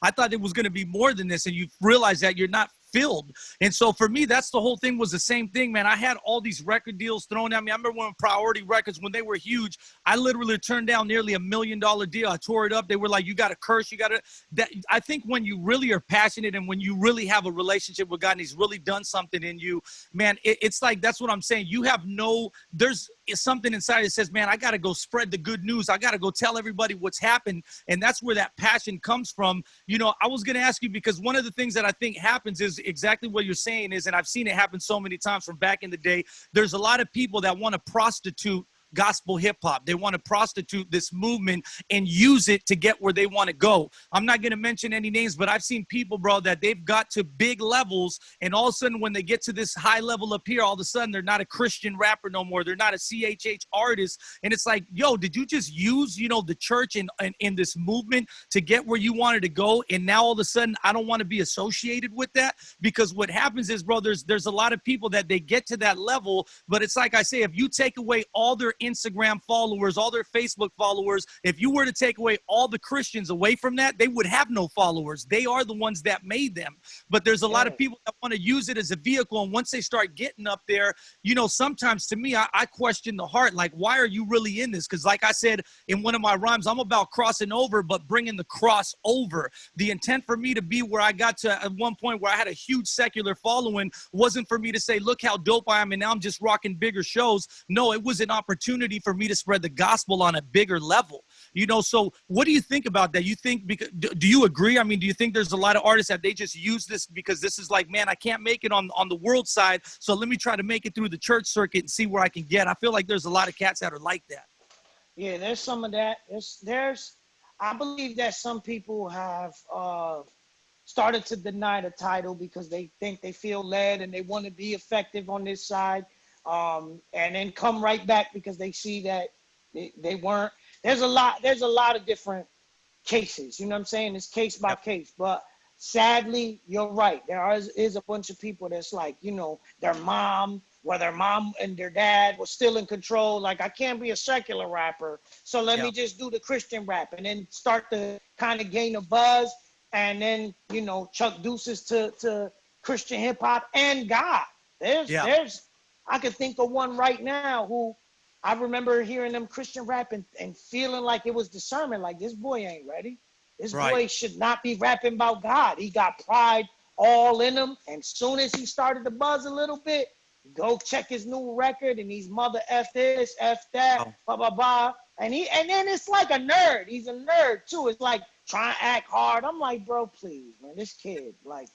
I thought it was going to be more than this. And you realize that you're not filled. And so for me, that's the whole thing, was the same thing, man. I had all these record deals thrown at me. I remember when Priority Records, when they were huge, I literally turned down nearly $1 million deal. I tore it up. They were like, you got to curse. You got to, that. I think when you really are passionate and when you really have a relationship with God and he's really done something in you, man, it's like, that's what I'm saying. You have there's something inside that says, man, I got to go spread the good news. I got to go tell everybody what's happened. And that's where that passion comes from. You know, I was going to ask you, because one of the things that I think happens is exactly what you're saying is, and I've seen it happen so many times from back in the day, there's a lot of people that want to prostitute gospel hip hop. They want to prostitute this movement and use it to get where they want to go. I'm not going to mention any names, but I've seen people, bro, that they've got to big levels, and all of a sudden when they get to this high level up here, all of a sudden they're not a Christian rapper no more. They're not a CHH artist. And it's like, yo, did you just use, you know, the church and in this movement to get where you wanted to go? And now all of a sudden I don't want to be associated with that? Because what happens is, bro, there's a lot of people that they get to that level, but it's like I say, if you take away all their Instagram followers, all their Facebook followers, if you were to take away all the Christians away from that, they would have no followers. They are the ones that made them. But there's a lot of people that want to use it as a vehicle. And once they start getting up there, you know, sometimes to me, I question the heart. Like, why are you really in this? Because like I said in one of my rhymes, I'm about crossing over, but bringing the cross over. The intent for me to be where I got to at one point where I had a huge secular following wasn't for me to say, look how dope I am, and now I'm just rocking bigger shows. No, it was an opportunity for me to spread the gospel on a bigger level, you know? So what do you think about that? You think, because, do you agree? I mean, do you think there's a lot of artists that they just use this because this is like, man, I can't make it on the world side, so let me try to make it through the church circuit and see where I can get? I feel like there's a lot of cats that are like that. Yeah, there's some of that. I believe that some people have started to deny the title because they think they feel led and they want to be effective on this side. And then come right back because they see that they weren't. There's a lot of different cases, you know what I'm saying? It's case by case, but sadly, you're right. There is a bunch of people that's like, you know, their mom and their dad was still in control. Like, I can't be a secular rapper, so let me just do the Christian rap, and then start to kind of gain a buzz, and then, you know, chuck deuces to Christian hip hop and God. I could think of one right now who I remember hearing them Christian rap and feeling like it was discernment, like, this boy ain't ready. This boy should not be rapping about God. He got pride all in him. And soon as he started to buzz a little bit, go check his new record, and he's mother F this, F that, blah, blah, blah. And then it's like a nerd. He's a nerd too. It's like trying to act hard. I'm like, bro, please, man, this kid, like,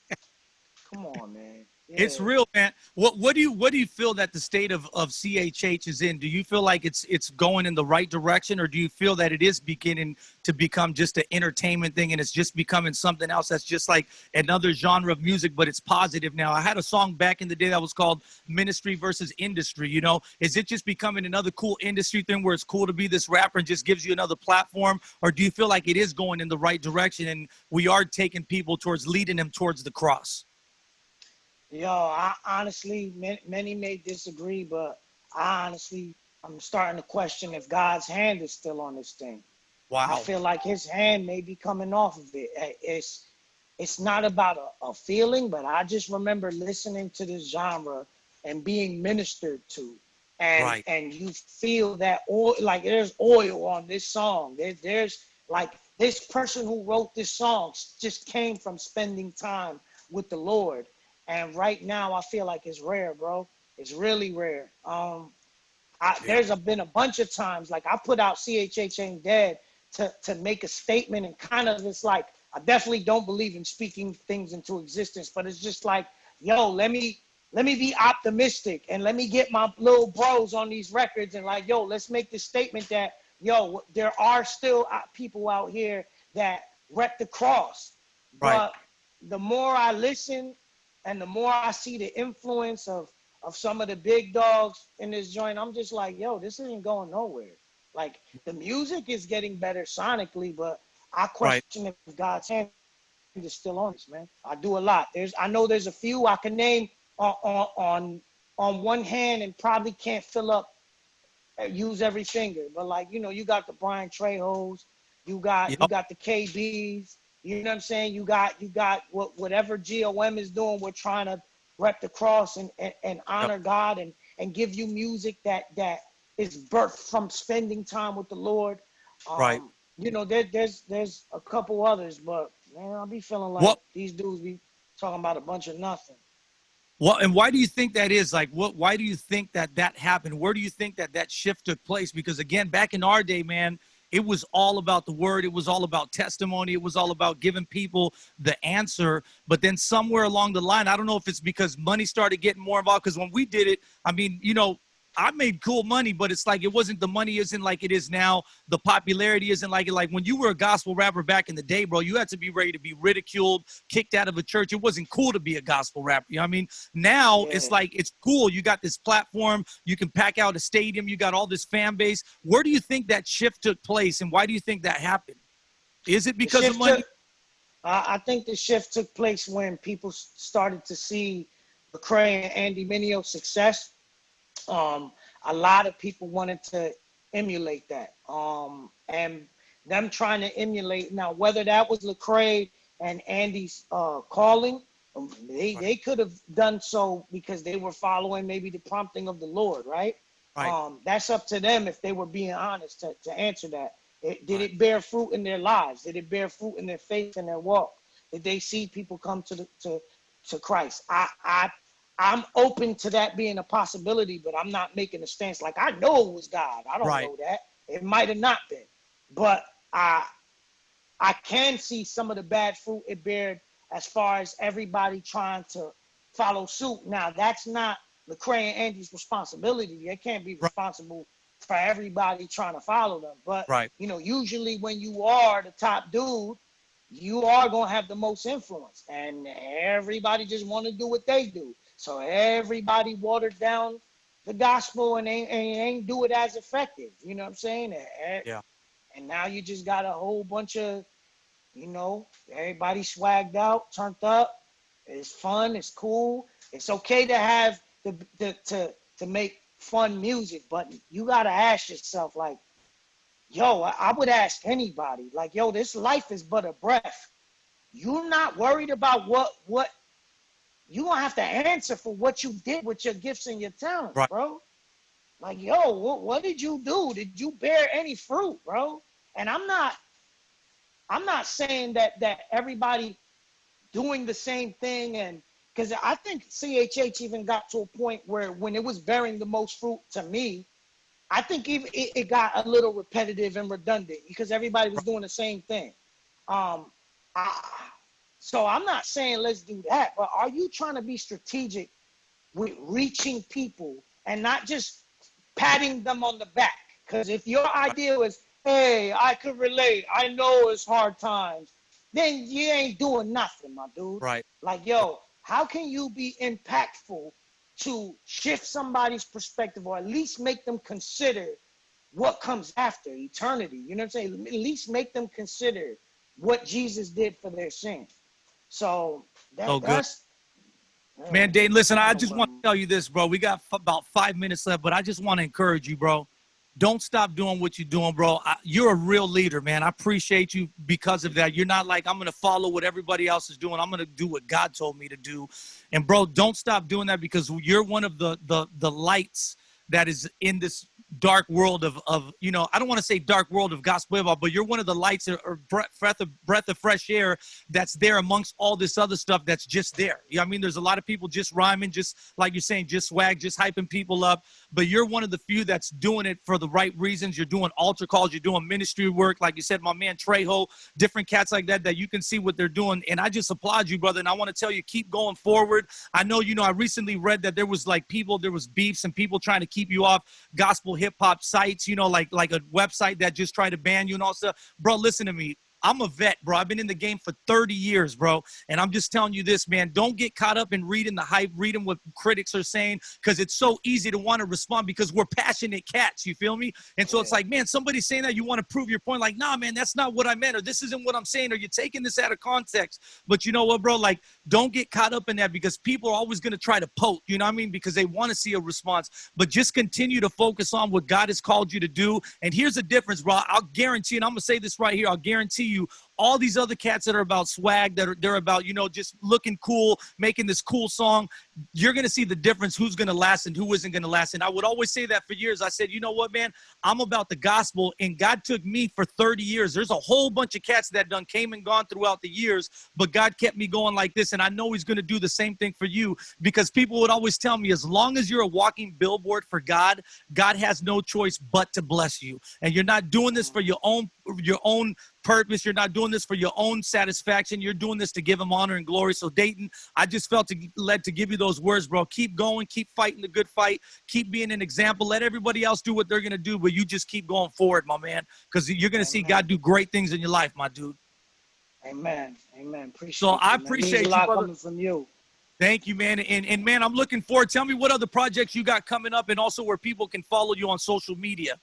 come on, man. Yeah. It's real, man. What do you feel that the state of CHH is in? Do you feel like it's going in the right direction, or do you feel that it is beginning to become just an entertainment thing and it's just becoming something else that's just like another genre of music, but it's positive now? I had a song back in the day that was called Ministry versus Industry, you know? Is it just becoming another cool industry thing where it's cool to be this rapper and just gives you another platform? Or do you feel like it is going in the right direction and we are taking people leading them towards the cross? Yo, I honestly, many may disagree, but I'm starting to question if God's hand is still on this thing. Wow. I feel like his hand may be coming off of it. It's not about a feeling, but I just remember listening to this genre and being ministered to. And you feel that oil, like there's oil on this song. There's like this person who wrote this song just came from spending time with the Lord. And right now, I feel like it's rare, bro. It's really rare. There's been a bunch of times, like I put out CHH Ain't Dead to make a statement and kind of it's like I definitely don't believe in speaking things into existence, but it's just like, yo, let me be optimistic and let me get my little bros on these records and like, yo, let's make this statement that, yo, there are still people out here that rep the cross. Right. But the more I listen and the more I see the influence of some of the big dogs in this joint, I'm just like, yo, this isn't going nowhere. Like, the music is getting better sonically, but I question if God's hand is still on this, man. I do a lot. I know there's a few I can name on one hand and probably can't use every finger. But like, you know, you got the Brian Trejos, you got the KBs, you know what I'm saying? You got whatever GOM is doing, we're trying to rep the cross and honor God and give you music that is birthed from spending time with the Lord. Right. You know, there's a couple others, but man, I'll be feeling like these dudes be talking about a bunch of nothing. Well, and why do you think that is? Like, why do you think that happened? Where do you think that shift took place? Because again, back in our day, man, it was all about the word. It was all about testimony. It was all about giving people the answer. But then somewhere along the line, I don't know if it's because money started getting more involved. Because when we did it, I mean, you know, I made cool money, but it's like, it wasn't, the money isn't like it is now. The popularity isn't like it. Like when you were a gospel rapper back in the day, bro, you had to be ready to be ridiculed, kicked out of a church. It wasn't cool to be a gospel rapper. You know what I mean? Now it's like, it's cool. You got this platform. You can pack out a stadium. You got all this fan base. Where do you think that shift took place? And why do you think that happened? Is it because of money? I think the shift took place when people started to see Lecrae and Andy Mineo's success. A lot of people wanted to emulate that. And them trying to emulate, now whether that was Lecrae and Andy's calling, they could have done so because they were following maybe the prompting of the Lord, right? That's up to them if they were being honest to answer that. Did it bear fruit in their lives? Did it bear fruit in their faith and their walk? Did they see people come to Christ? I'm open to that being a possibility, but I'm not making a stance like I know it was God. I don't know that. It might have not been. But I can see some of the bad fruit it bared as far as everybody trying to follow suit. Now, that's not Lecrae and Andy's responsibility. They can't be responsible for everybody trying to follow them. But, you know, usually when you are the top dude, you are going to have the most influence. And everybody just want to do what they do. So everybody watered down the gospel and ain't do it as effective. You know what I'm saying? Yeah. And now you just got a whole bunch of, you know, everybody swagged out, turned up. It's fun. It's cool. It's okay to have to make fun music, but you got to ask yourself, like, yo, I would ask anybody, like, yo, this life is but a breath. You're not worried about what you gonna have to answer for what you did with your gifts and your talents, bro. Like, yo, what did you do? Did you bear any fruit, bro? And I'm not saying that everybody doing the same thing, and because I think CHH even got to a point where when it was bearing the most fruit to me, I think it got a little repetitive and redundant because everybody was doing the same thing. So I'm not saying let's do that, but are you trying to be strategic with reaching people and not just patting them on the back? Because if your idea was, hey, I could relate, I know it's hard times, then you ain't doing nothing, my dude. Like, yo, how can you be impactful to shift somebody's perspective or at least make them consider what comes after eternity? You know what I'm saying? At least make them consider what Jesus did for their sins. So that's man, Datin, listen, I just want to tell you this, bro. We got about 5 minutes left, but I just want to encourage you, bro. Don't stop doing what you're doing, bro. You're a real leader, man. I appreciate you because of that. You're not like, I'm going to follow what everybody else is doing. I'm going to do what God told me to do. And, bro, don't stop doing that because you're one of the lights that is in this dark world of, you know, I don't want to say dark world of gospel hip hop, but you're one of the lights or breath of fresh air that's there amongst all this other stuff that's just there. You know what I mean? There's a lot of people just rhyming, just like you're saying, just swag, just hyping people up. but you're one of the few that's doing it for the right reasons. You're doing altar calls, you're doing ministry work, like you said, my man Trejo, different cats like that you can see what they're doing, and I just applaud you, brother. And I want to tell you, keep going forward. I know, I recently read that there was beefs and people trying to keep you off gospel hip hop sites, like a website that just tried to ban you and all stuff. Bro, listen to me. I'm a vet, bro. I've been in the game for 30 years, bro. And I'm just telling you this, man. Don't get caught up in reading the hype, reading what critics are saying, because it's so easy to want to respond because we're passionate cats, you feel me? And so it's like, man, somebody's saying that, you want to prove your point. Like, nah, man, that's not what I meant, or this isn't what I'm saying, or you're taking this out of context. But you know what, bro? Like, don't get caught up in that, because people are always going to try to poke, you know what I mean? Because they want to see a response. But just continue to focus on what God has called you to do. And here's the difference, bro. I'll guarantee, and I'm going to say this right here, I'll guarantee you, all these other cats that are about swag, they're about, just looking cool, making this cool song, you're going to see the difference, who's going to last and who isn't going to last. And I would always say that for years. I said, you know what, man, I'm about the gospel, and God took me for 30 years. There's a whole bunch of cats that done came and gone throughout the years, but God kept me going like this. And I know he's going to do the same thing for you, because people would always tell me, as long as you're a walking billboard for God, God has no choice but to bless you. And you're not doing this for your own purpose. You're not doing this for your own satisfaction. You're doing this to give him honor and glory. So Datin, I just felt led to give you those words, bro. Keep going, keep fighting the good fight, keep being an example. Let everybody else do what they're going to do, but you just keep going forward, my man, because you're going to see God do great things in your life, my dude. Amen. Appreciate so you, I appreciate you, brother. coming from you. Thank you, man. And man, I'm looking forward. Tell me what other projects you got coming up, and also where people can follow you on social media.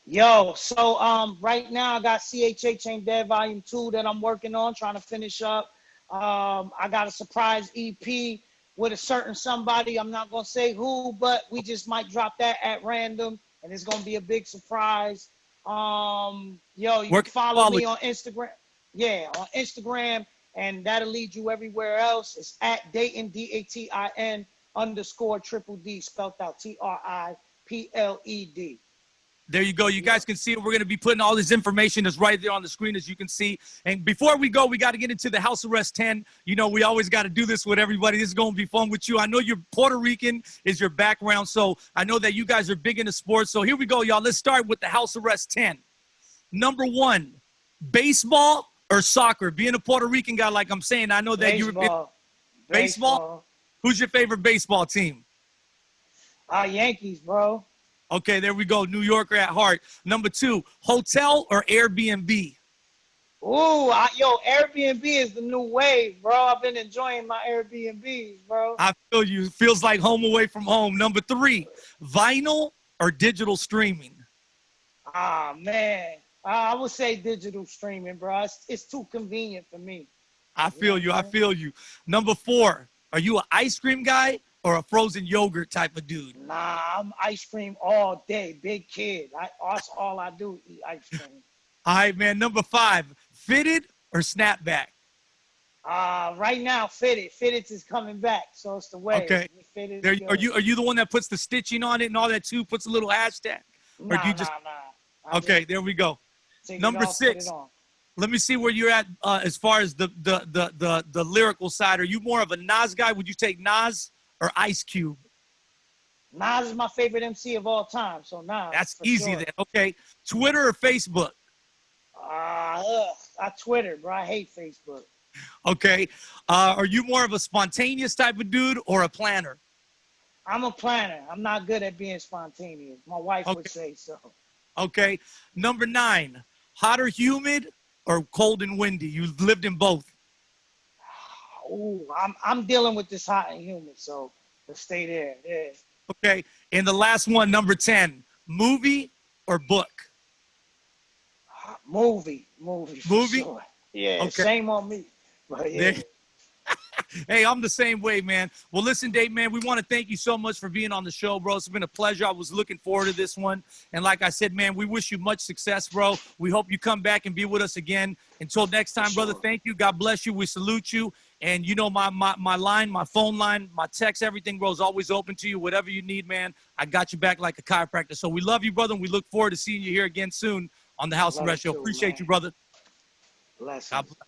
Yo, so right now I got CHH Ain't Dead Volume 2 that I'm working on, trying to finish up. I got a surprise EP with a certain somebody. I'm not going to say who, but we just might drop that at random, and it's going to be a big surprise. You can follow me on Instagram. Yeah, on Instagram, and that'll lead you everywhere else. It's at Datin, DATIN _DDD, spelled out TRIPLED. There you go. You guys can see it. We're going to be putting all this information is right there on the screen, as you can see. And before we go, we got to get into the House Arrest 10. We always got to do this with everybody. This is going to be fun with you. I know you're Puerto Rican is your background, so I know that you guys are big into sports. So here we go, y'all. Let's start with the House Arrest 10. Number 1, baseball or soccer? Being a Puerto Rican guy, like I'm saying, I know that you're baseball. Who's your favorite baseball team? Yankees, bro. Okay, there we go. New Yorker at heart. Number 2, hotel or Airbnb? Ooh, Airbnb is the new wave, bro. I've been enjoying my Airbnbs, bro. I feel you. Feels like home away from home. Number 3, vinyl or digital streaming? Man. I would say digital streaming, bro. It's too convenient for me. I feel you. Number 4, are you an ice cream guy or a frozen yogurt type of dude? Nah, I'm ice cream all day. Big kid. That's all I do, eat ice cream. All right, man. Number 5, fitted or snapback? Right now, fitted. Fitted is coming back, so it's the way. Okay. Fitted, are you the one that puts the stitching on it and all that too? Puts a little hashtag? Or do you just? Nah. Okay, there we go. Number 6. Let me see where you're at as far as the lyrical side. Are you more of a Nas guy? Would you take Nas or Ice Cube? Nas is my favorite MC of all time, so Nas. That's easy then. Okay. Twitter or Facebook? I Twitter, bro. I hate Facebook. Okay. Are you more of a spontaneous type of dude or a planner? I'm a planner. I'm not good at being spontaneous. My wife would say so. Okay. Number 9, hot or humid or cold and windy? You've lived in both. Ooh, I'm dealing with this hot and humid, so let's stay there. Yeah. Okay. And the last one, number 10, movie or book? Movie. Sure. Yeah, okay. Same on me. But yeah. Hey, I'm the same way, man. Well, listen, Dave, man, we want to thank you so much for being on the show, bro. It's been a pleasure. I was looking forward to this one. And like I said, man, we wish you much success, bro. We hope you come back and be with us again. Until next time, brother, thank you. God bless you. We salute you. And you know my line, my phone line, my text, everything, bro, is always open to you. Whatever you need, man, I got you back like a chiropractor. So we love you, brother, and we look forward to seeing you here again soon on the House Arrest Show. Appreciate you, brother. Bless God bless.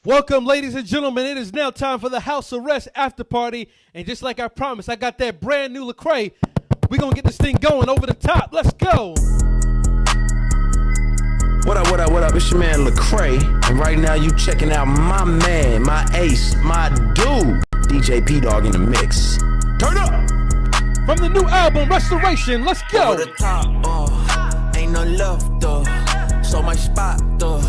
Welcome, ladies and gentlemen. It is now time for the House Arrest After Party. And just like I promised, I got that brand new Lecrae. We gonna get this thing going over the top. Let's go. What up, what up, what up? It's your man Lecrae, and right now you checking out my man, my ace, my dude, DJ P Dog in the mix. Turn up! From the new album Restoration, let's go. Over the top, ain't no love, though. So my spot, though.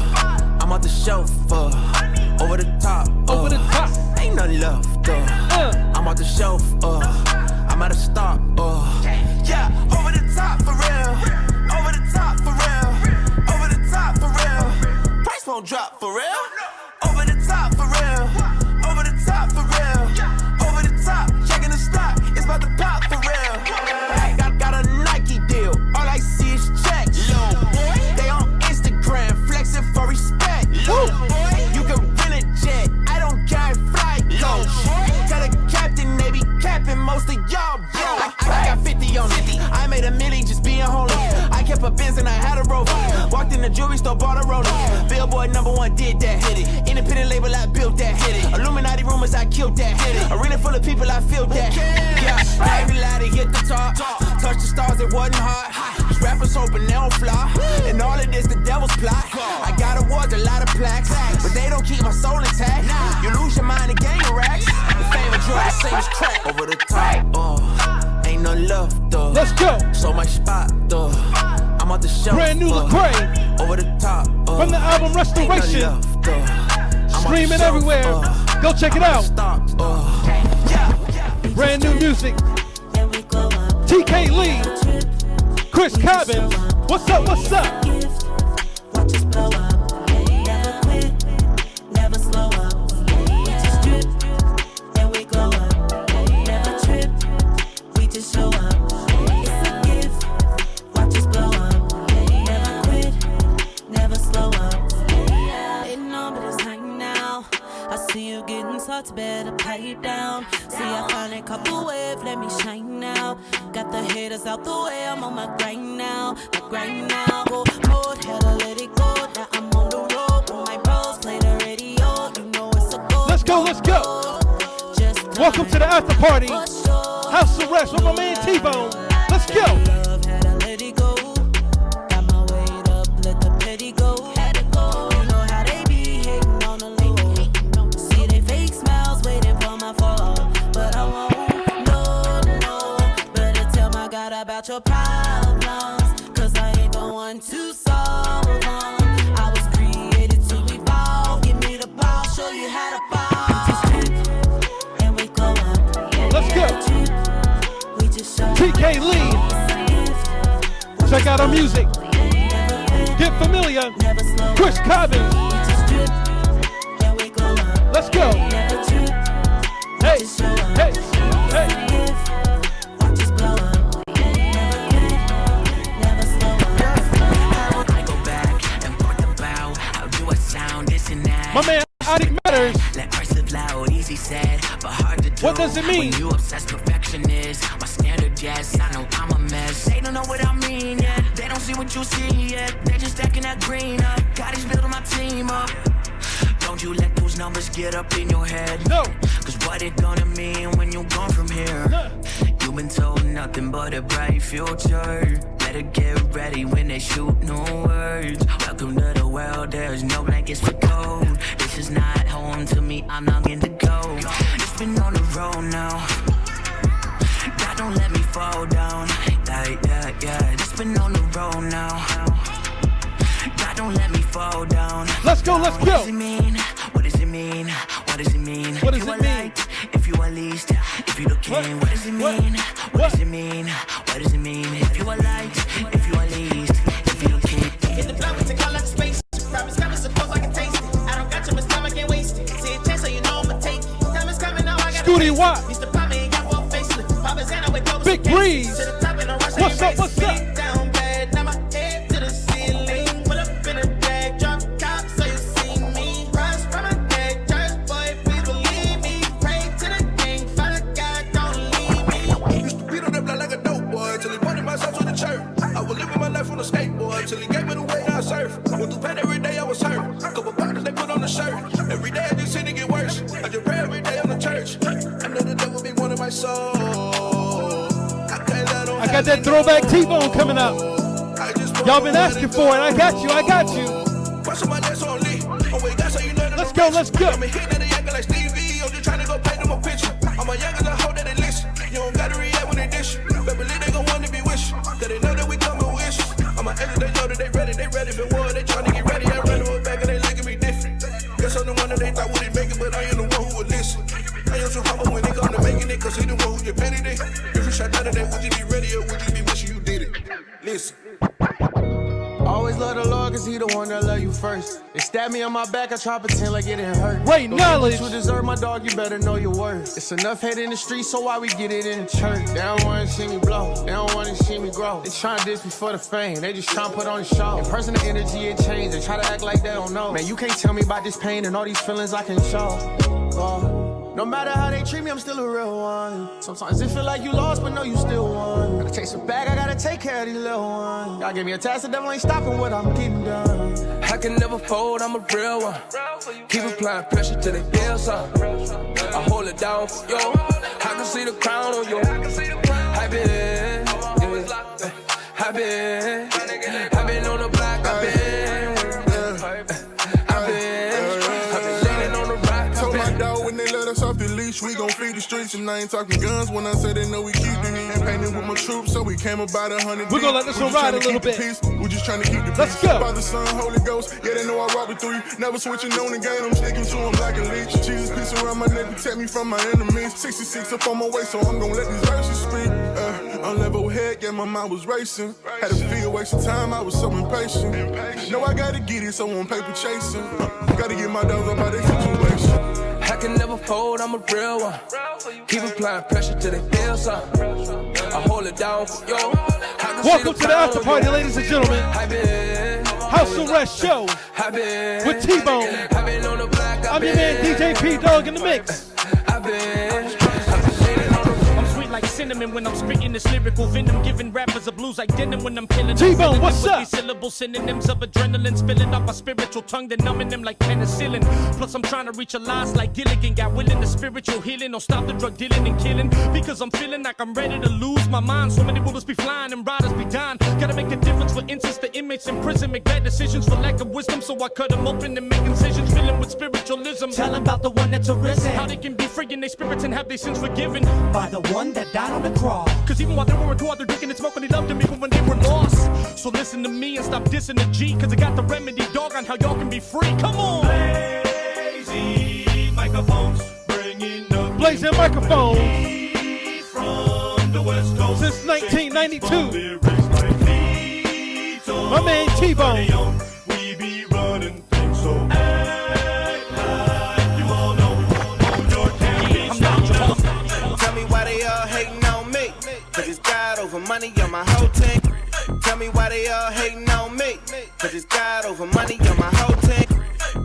I'm off the shelf, over the top, over the top. Ain't no love, though. I'm off the shelf, I'm at a stop, yeah, over the top for real. Over the top for real. Over the top for real. Price won't drop for real. Over the top for real. Over the top for real. Over the top, checking the stock. It's about to pop for real. Got a Nike deal. All I see is checks. They on Instagram flexing for respect. You can rent a jet. I don't carry flight coach. Tell the captain they be capping most of y'all, bro. I got 50 on it. I made $1 million just being holy. I kept a Benz and I had a rover. Walked in the jewelry store, bought a roller. Billboard #1 did that, hit it. Independent label, I built that, hit it. Illuminati rumors, I killed that, hit it. Arena full of people, I feel that. Yeah, every ladder hit the top. Touch the stars, it wasn't hard. These rappers hoping they don't fly. And all of this, the devil's plot. I got awards, a lot of plaques, but they don't keep my soul intact. You lose your mind and gain your racks. The fame of drugs, the same as crack. Over the top, ain't no love, though. Let's go. So my spot, though. I'm off the shelf. Brand new Lecrae. Over the top. From the album Restoration. Streaming everywhere. Go check it out. Brand new music. TK Lee. Chris Cobbins. What's up? What's up? Watch us blow up. Never quit. Never slow up. We just drip and we glow up. Never trip. We just show up. It's a gift. Watch us blow up. Never quit. Never slow up. Ain't no but it's time now. I see you getting talked, better pipe down. See I finally caught the wave, let me shine now. Got the haters out the way, I'm on my grind now. My grind now. Go mode, had to let it go. Now I'm on the road with my bros, play the radio. You know it's a go. Let's go, let's go. Welcome to the after party. House arrest with my man T-Bone. Let's go. Love, had to let it go. Got my weight up, let the petty go. Had to go. You know how they be hating on the low. See they fake smiles waiting for my fall. But I won't, no. Better tell my God about your problems. Cause I ain't the one to solve them. I was created to evolve. Give me the ball, show you how to ball. We just drip and we go up. Let's go. We just show TK Lee. Check out our music. Get familiar. Chris Cobbins. Let's go. Hey, hey, hey. I go back and put the bow. How do I sound? This and that. My man, Adi Matters. Let cursive loud, easy said, but hard to do. What does it mean? When you obsessed perfectionist, my standard, yes, I know I'm a mess. They don't know what I mean yet. They don't see what you see yet. They just stacking that green up. God is building my team up. Don't you let those numbers get up in your head. No. Cause what it gonna mean when you gone from here? No. You've been told nothing but a bright future. Better get ready when they shoot no words. Welcome to the world, there's no blankets for cold. This is not home to me, I'm longing to go. It's been on the road now. God don't let me fall down. Yeah. It's been on the road now. God don't let me fall down. Let's go, let's What go. does it mean? What does it mean? What does it mean? What does If you it are mean? light, if you are least, if you look in, what does it mean? What does it mean? What does it mean? If you are light, if you are least, if you look in. Get the blood with the color space. Promise coming, suppose I can taste it. I don't got too much time, I can't waste it. See a chance, so you know I'ma take it. Time is coming, now I gotta Scooty face it. Watt. Used to pop me and got for a facelift. Papa Zana with those Big Breeze. to the top and no rush. What's up, what's up? Down bad, now my head to the ceiling. Put up in a drag, drop top, so you see me. Rise from my head, church boy, please believe me. Pray to the king, Father God, don't leave me. Used to beat on that block like a dope boy till he pointed myself to the church. I was living my life on a skateboard till he gave me the way I surf. Went through pain every day, I was hurt. Couple partners they put on the shirt. Every day I just see it get worse. I just pray every day on the church. I know the devil be wanting my soul. I can't let him I got got that throwback T-Bone coming up. Y'all been asking for it. I got you. Let's go. I'm just trying to go paint them a picture. I'm a young as a hoe that they listen. You don't gotta react when they dish. But believe they gon' want to be wishing. Cause they know that we coming with issues. I'm a exit, they know that they ready for war. They trying to get ready. I run them back and they look at me different. Guess I'm the one that they thought would make it, but I ain't the one who would listen. I am so humble when they come to making it, cause he the one who you petty it. If you shot out of that, would you be ready or would you be wishing you did it? Listen. Always love the Lord, cause he the one that love you first. They stab me on my back, I try to pretend like it didn't hurt. Great knowledge. You deserve, my dog, you better know your worth. It's enough hate in the street, so why we get it in the church? They don't wanna see me blow, they don't wanna see me grow. They tryna diss me for the fame, they just tryna put on the show. In person, the energy, it changed, they try to act like they don't know. Man, you can't tell me about this pain and all these feelings I can show. No matter how they treat me, I'm still a real one. Sometimes it feel like you lost, but no, you still won. Gotta chase it back, I gotta take care of these little ones. God gave me a task, the devil ain't stopping what I'm getting done. I can never fold, I'm a real one. Keep applying pressure till they feel something. I hold it down for you. I can see the crown on you. I've been on the block, I've been leaning on the rock. Told my dog when they let us off the leash, we gon' feed the streets, and I ain't talking guns when I say they know we keep the heat. And painted with my troops, so we came about 100. We're gonna let this one ride a little bit. We just trying to keep the peace. Let's go. Father, Son, Holy Ghost, yeah, they know I rock with 3. Never switching on the game, I'm sticking to them like a leech. Jesus, peace around my neck, protect me from my enemies. 66 up on my waist, so I'm gonna let these verses speak. I'm level head, yeah, my mind was racing. Had a feel wasting time, I was so impatient. No, I gotta get it, so on paper chasing. Gotta get my dogs up out their situation. I can never fold, I'm a real one. Keep applying pressure till they feel something. I hold it down for you. Welcome to the after party, ladies and gentlemen. House Arrest Show with T-Bone. I'm your man DJ P Dog in the mix. Like cinnamon when I'm spitting this lyrical venom, giving rappers a blues like denim when I'm killing T-Bone, what's up? These syllables, synonyms of adrenaline, spilling up my spiritual tongue, then numbing them like penicillin. Plus I'm trying to reach a last like Gilligan, got willing to spiritual healing, don't stop the drug dealing and killing, because I'm feeling like I'm ready to lose my mind. So many bullets be flying and riders be dying. Gotta make a difference, for instance, the inmates in prison make bad decisions for lack of wisdom, so I cut them open and make incisions, filling with spiritualism. Tell them about the one that's arisen, how they can be free in their spirits and have their sins forgiven by the one that died on the cross. Cause even while they were they're drinking and smoking, they loved them even when they were lost. So listen to me and stop dissing the G, cause I got the remedy, dog, on how y'all can be free. Come on! Blazing microphones, bringing up Blazing microphones from the West Coast. Since 1992. My man T-Bone. We be running things, so act like you all know your campaign. Tell me why they all hating on me, cause it's God over money on my whole team. Tell me why they all hating on me, cause it's God over money on my whole team.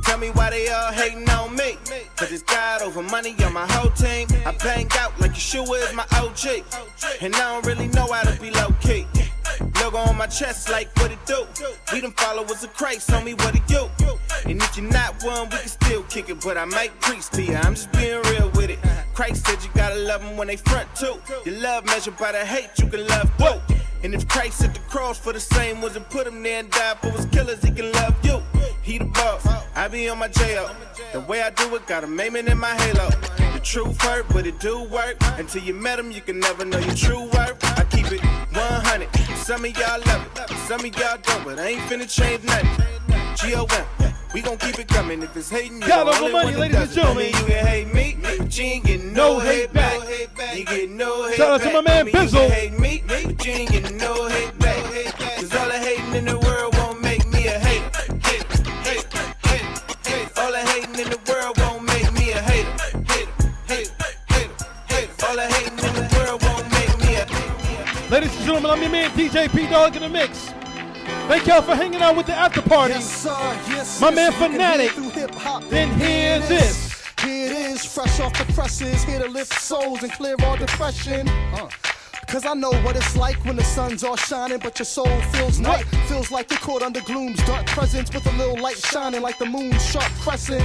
Tell me why they all hating on me, cause it's God over money on my whole team. I bang out like Yeshua is my OG, and I don't really know how to be low key. Logo on my chest like what it do. We them followers of Christ, tell me what it do. And if you're not one, we can still kick it, but I might preach to you, I'm just being real with it. Christ said you gotta love them when they front too. Your love measured by the hate, you can love both. And if Christ at the cross for the same ones and put him there and died for his killers, he can love you. He the boss, I be on my J.O. The way I do it, got a maiming in my halo. The truth hurt, but it do work. Until you met him, you can never know your true worth. I keep it 100. Some of y'all love it, some of y'all don't, but I ain't finna change nothing. G.O.M. We gon' keep it coming. If it's hating, you got over money, ladies and gentlemen. You can hate me, but you ain't getting no hate back. You get no hate back. Shout out to my man Bizzle. You can hate me, but you ain't getting no hate back. Cause all the hating in the world won't make me a hater. All the hating in the world won't make me a hater. All the hating in the world won't make me a hater. Ladies and gentlemen, I'm your man DJ P Dog in the mix. Thank y'all for hanging out with the after party. Yes, sir. Yes, my man you can Fanatic. hear through hip-hop. Then hear this. Here it is, fresh off the presses, here to lift souls and clear all depression. Cause I know what it's like when the sun's all shining, but your soul feels night. Feels like you're caught under gloom's dark presence with a little light shining like the moon's sharp crescent.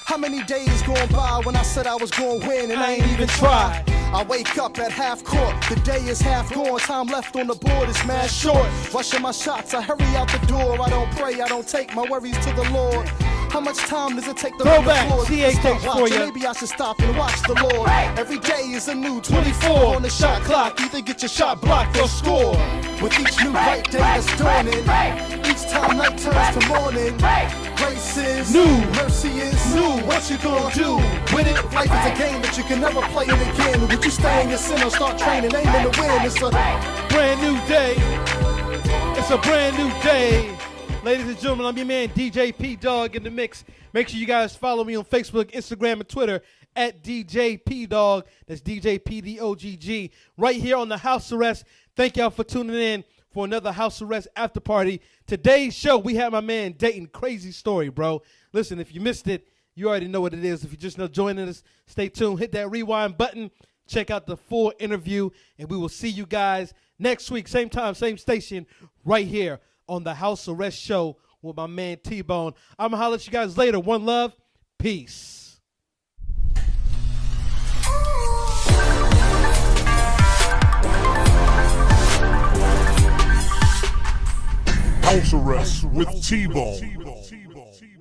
How many days going by when I said I was gonna win and I ain't even tried? I wake up at half court, the day is half gone, time left on the board is mad short. Rushing my shots, I hurry out the door. I don't pray, I don't take my worries to the Lord. How much time does it take to Throw run the back, floor? CHH Stop for watching. ya. Maybe I should stop and watch the Lord. Every day is a new 24 on the shot clock. Either get your shot blocked or score. With each new right day that's dawning, each time night turns to morning. Grace is new, mercy is new. What you gonna do with it? Life is a game that you can never play it again. Would you stay in your sin or start training, aiming to win? It's a brand new day. It's a brand new day. Ladies and gentlemen, I'm your man DJ P Dog in the mix. Make sure you guys follow me on Facebook, Instagram, and Twitter at DJ P Dog. That's DJ PDOGG. Right here on the House Arrest. Thank y'all for tuning in for another House Arrest after party. Today's show, we have my man Datin. Crazy story, bro. Listen, if you missed it, you already know what it is. If you're just now joining us, stay tuned. Hit that rewind button. Check out the full interview, and we will see you guys next week, same time, same station, right here on the House Arrest Show with my man T-Bone. I'm going to holler at you guys later. One love. Peace. House Arrest with T-Bone.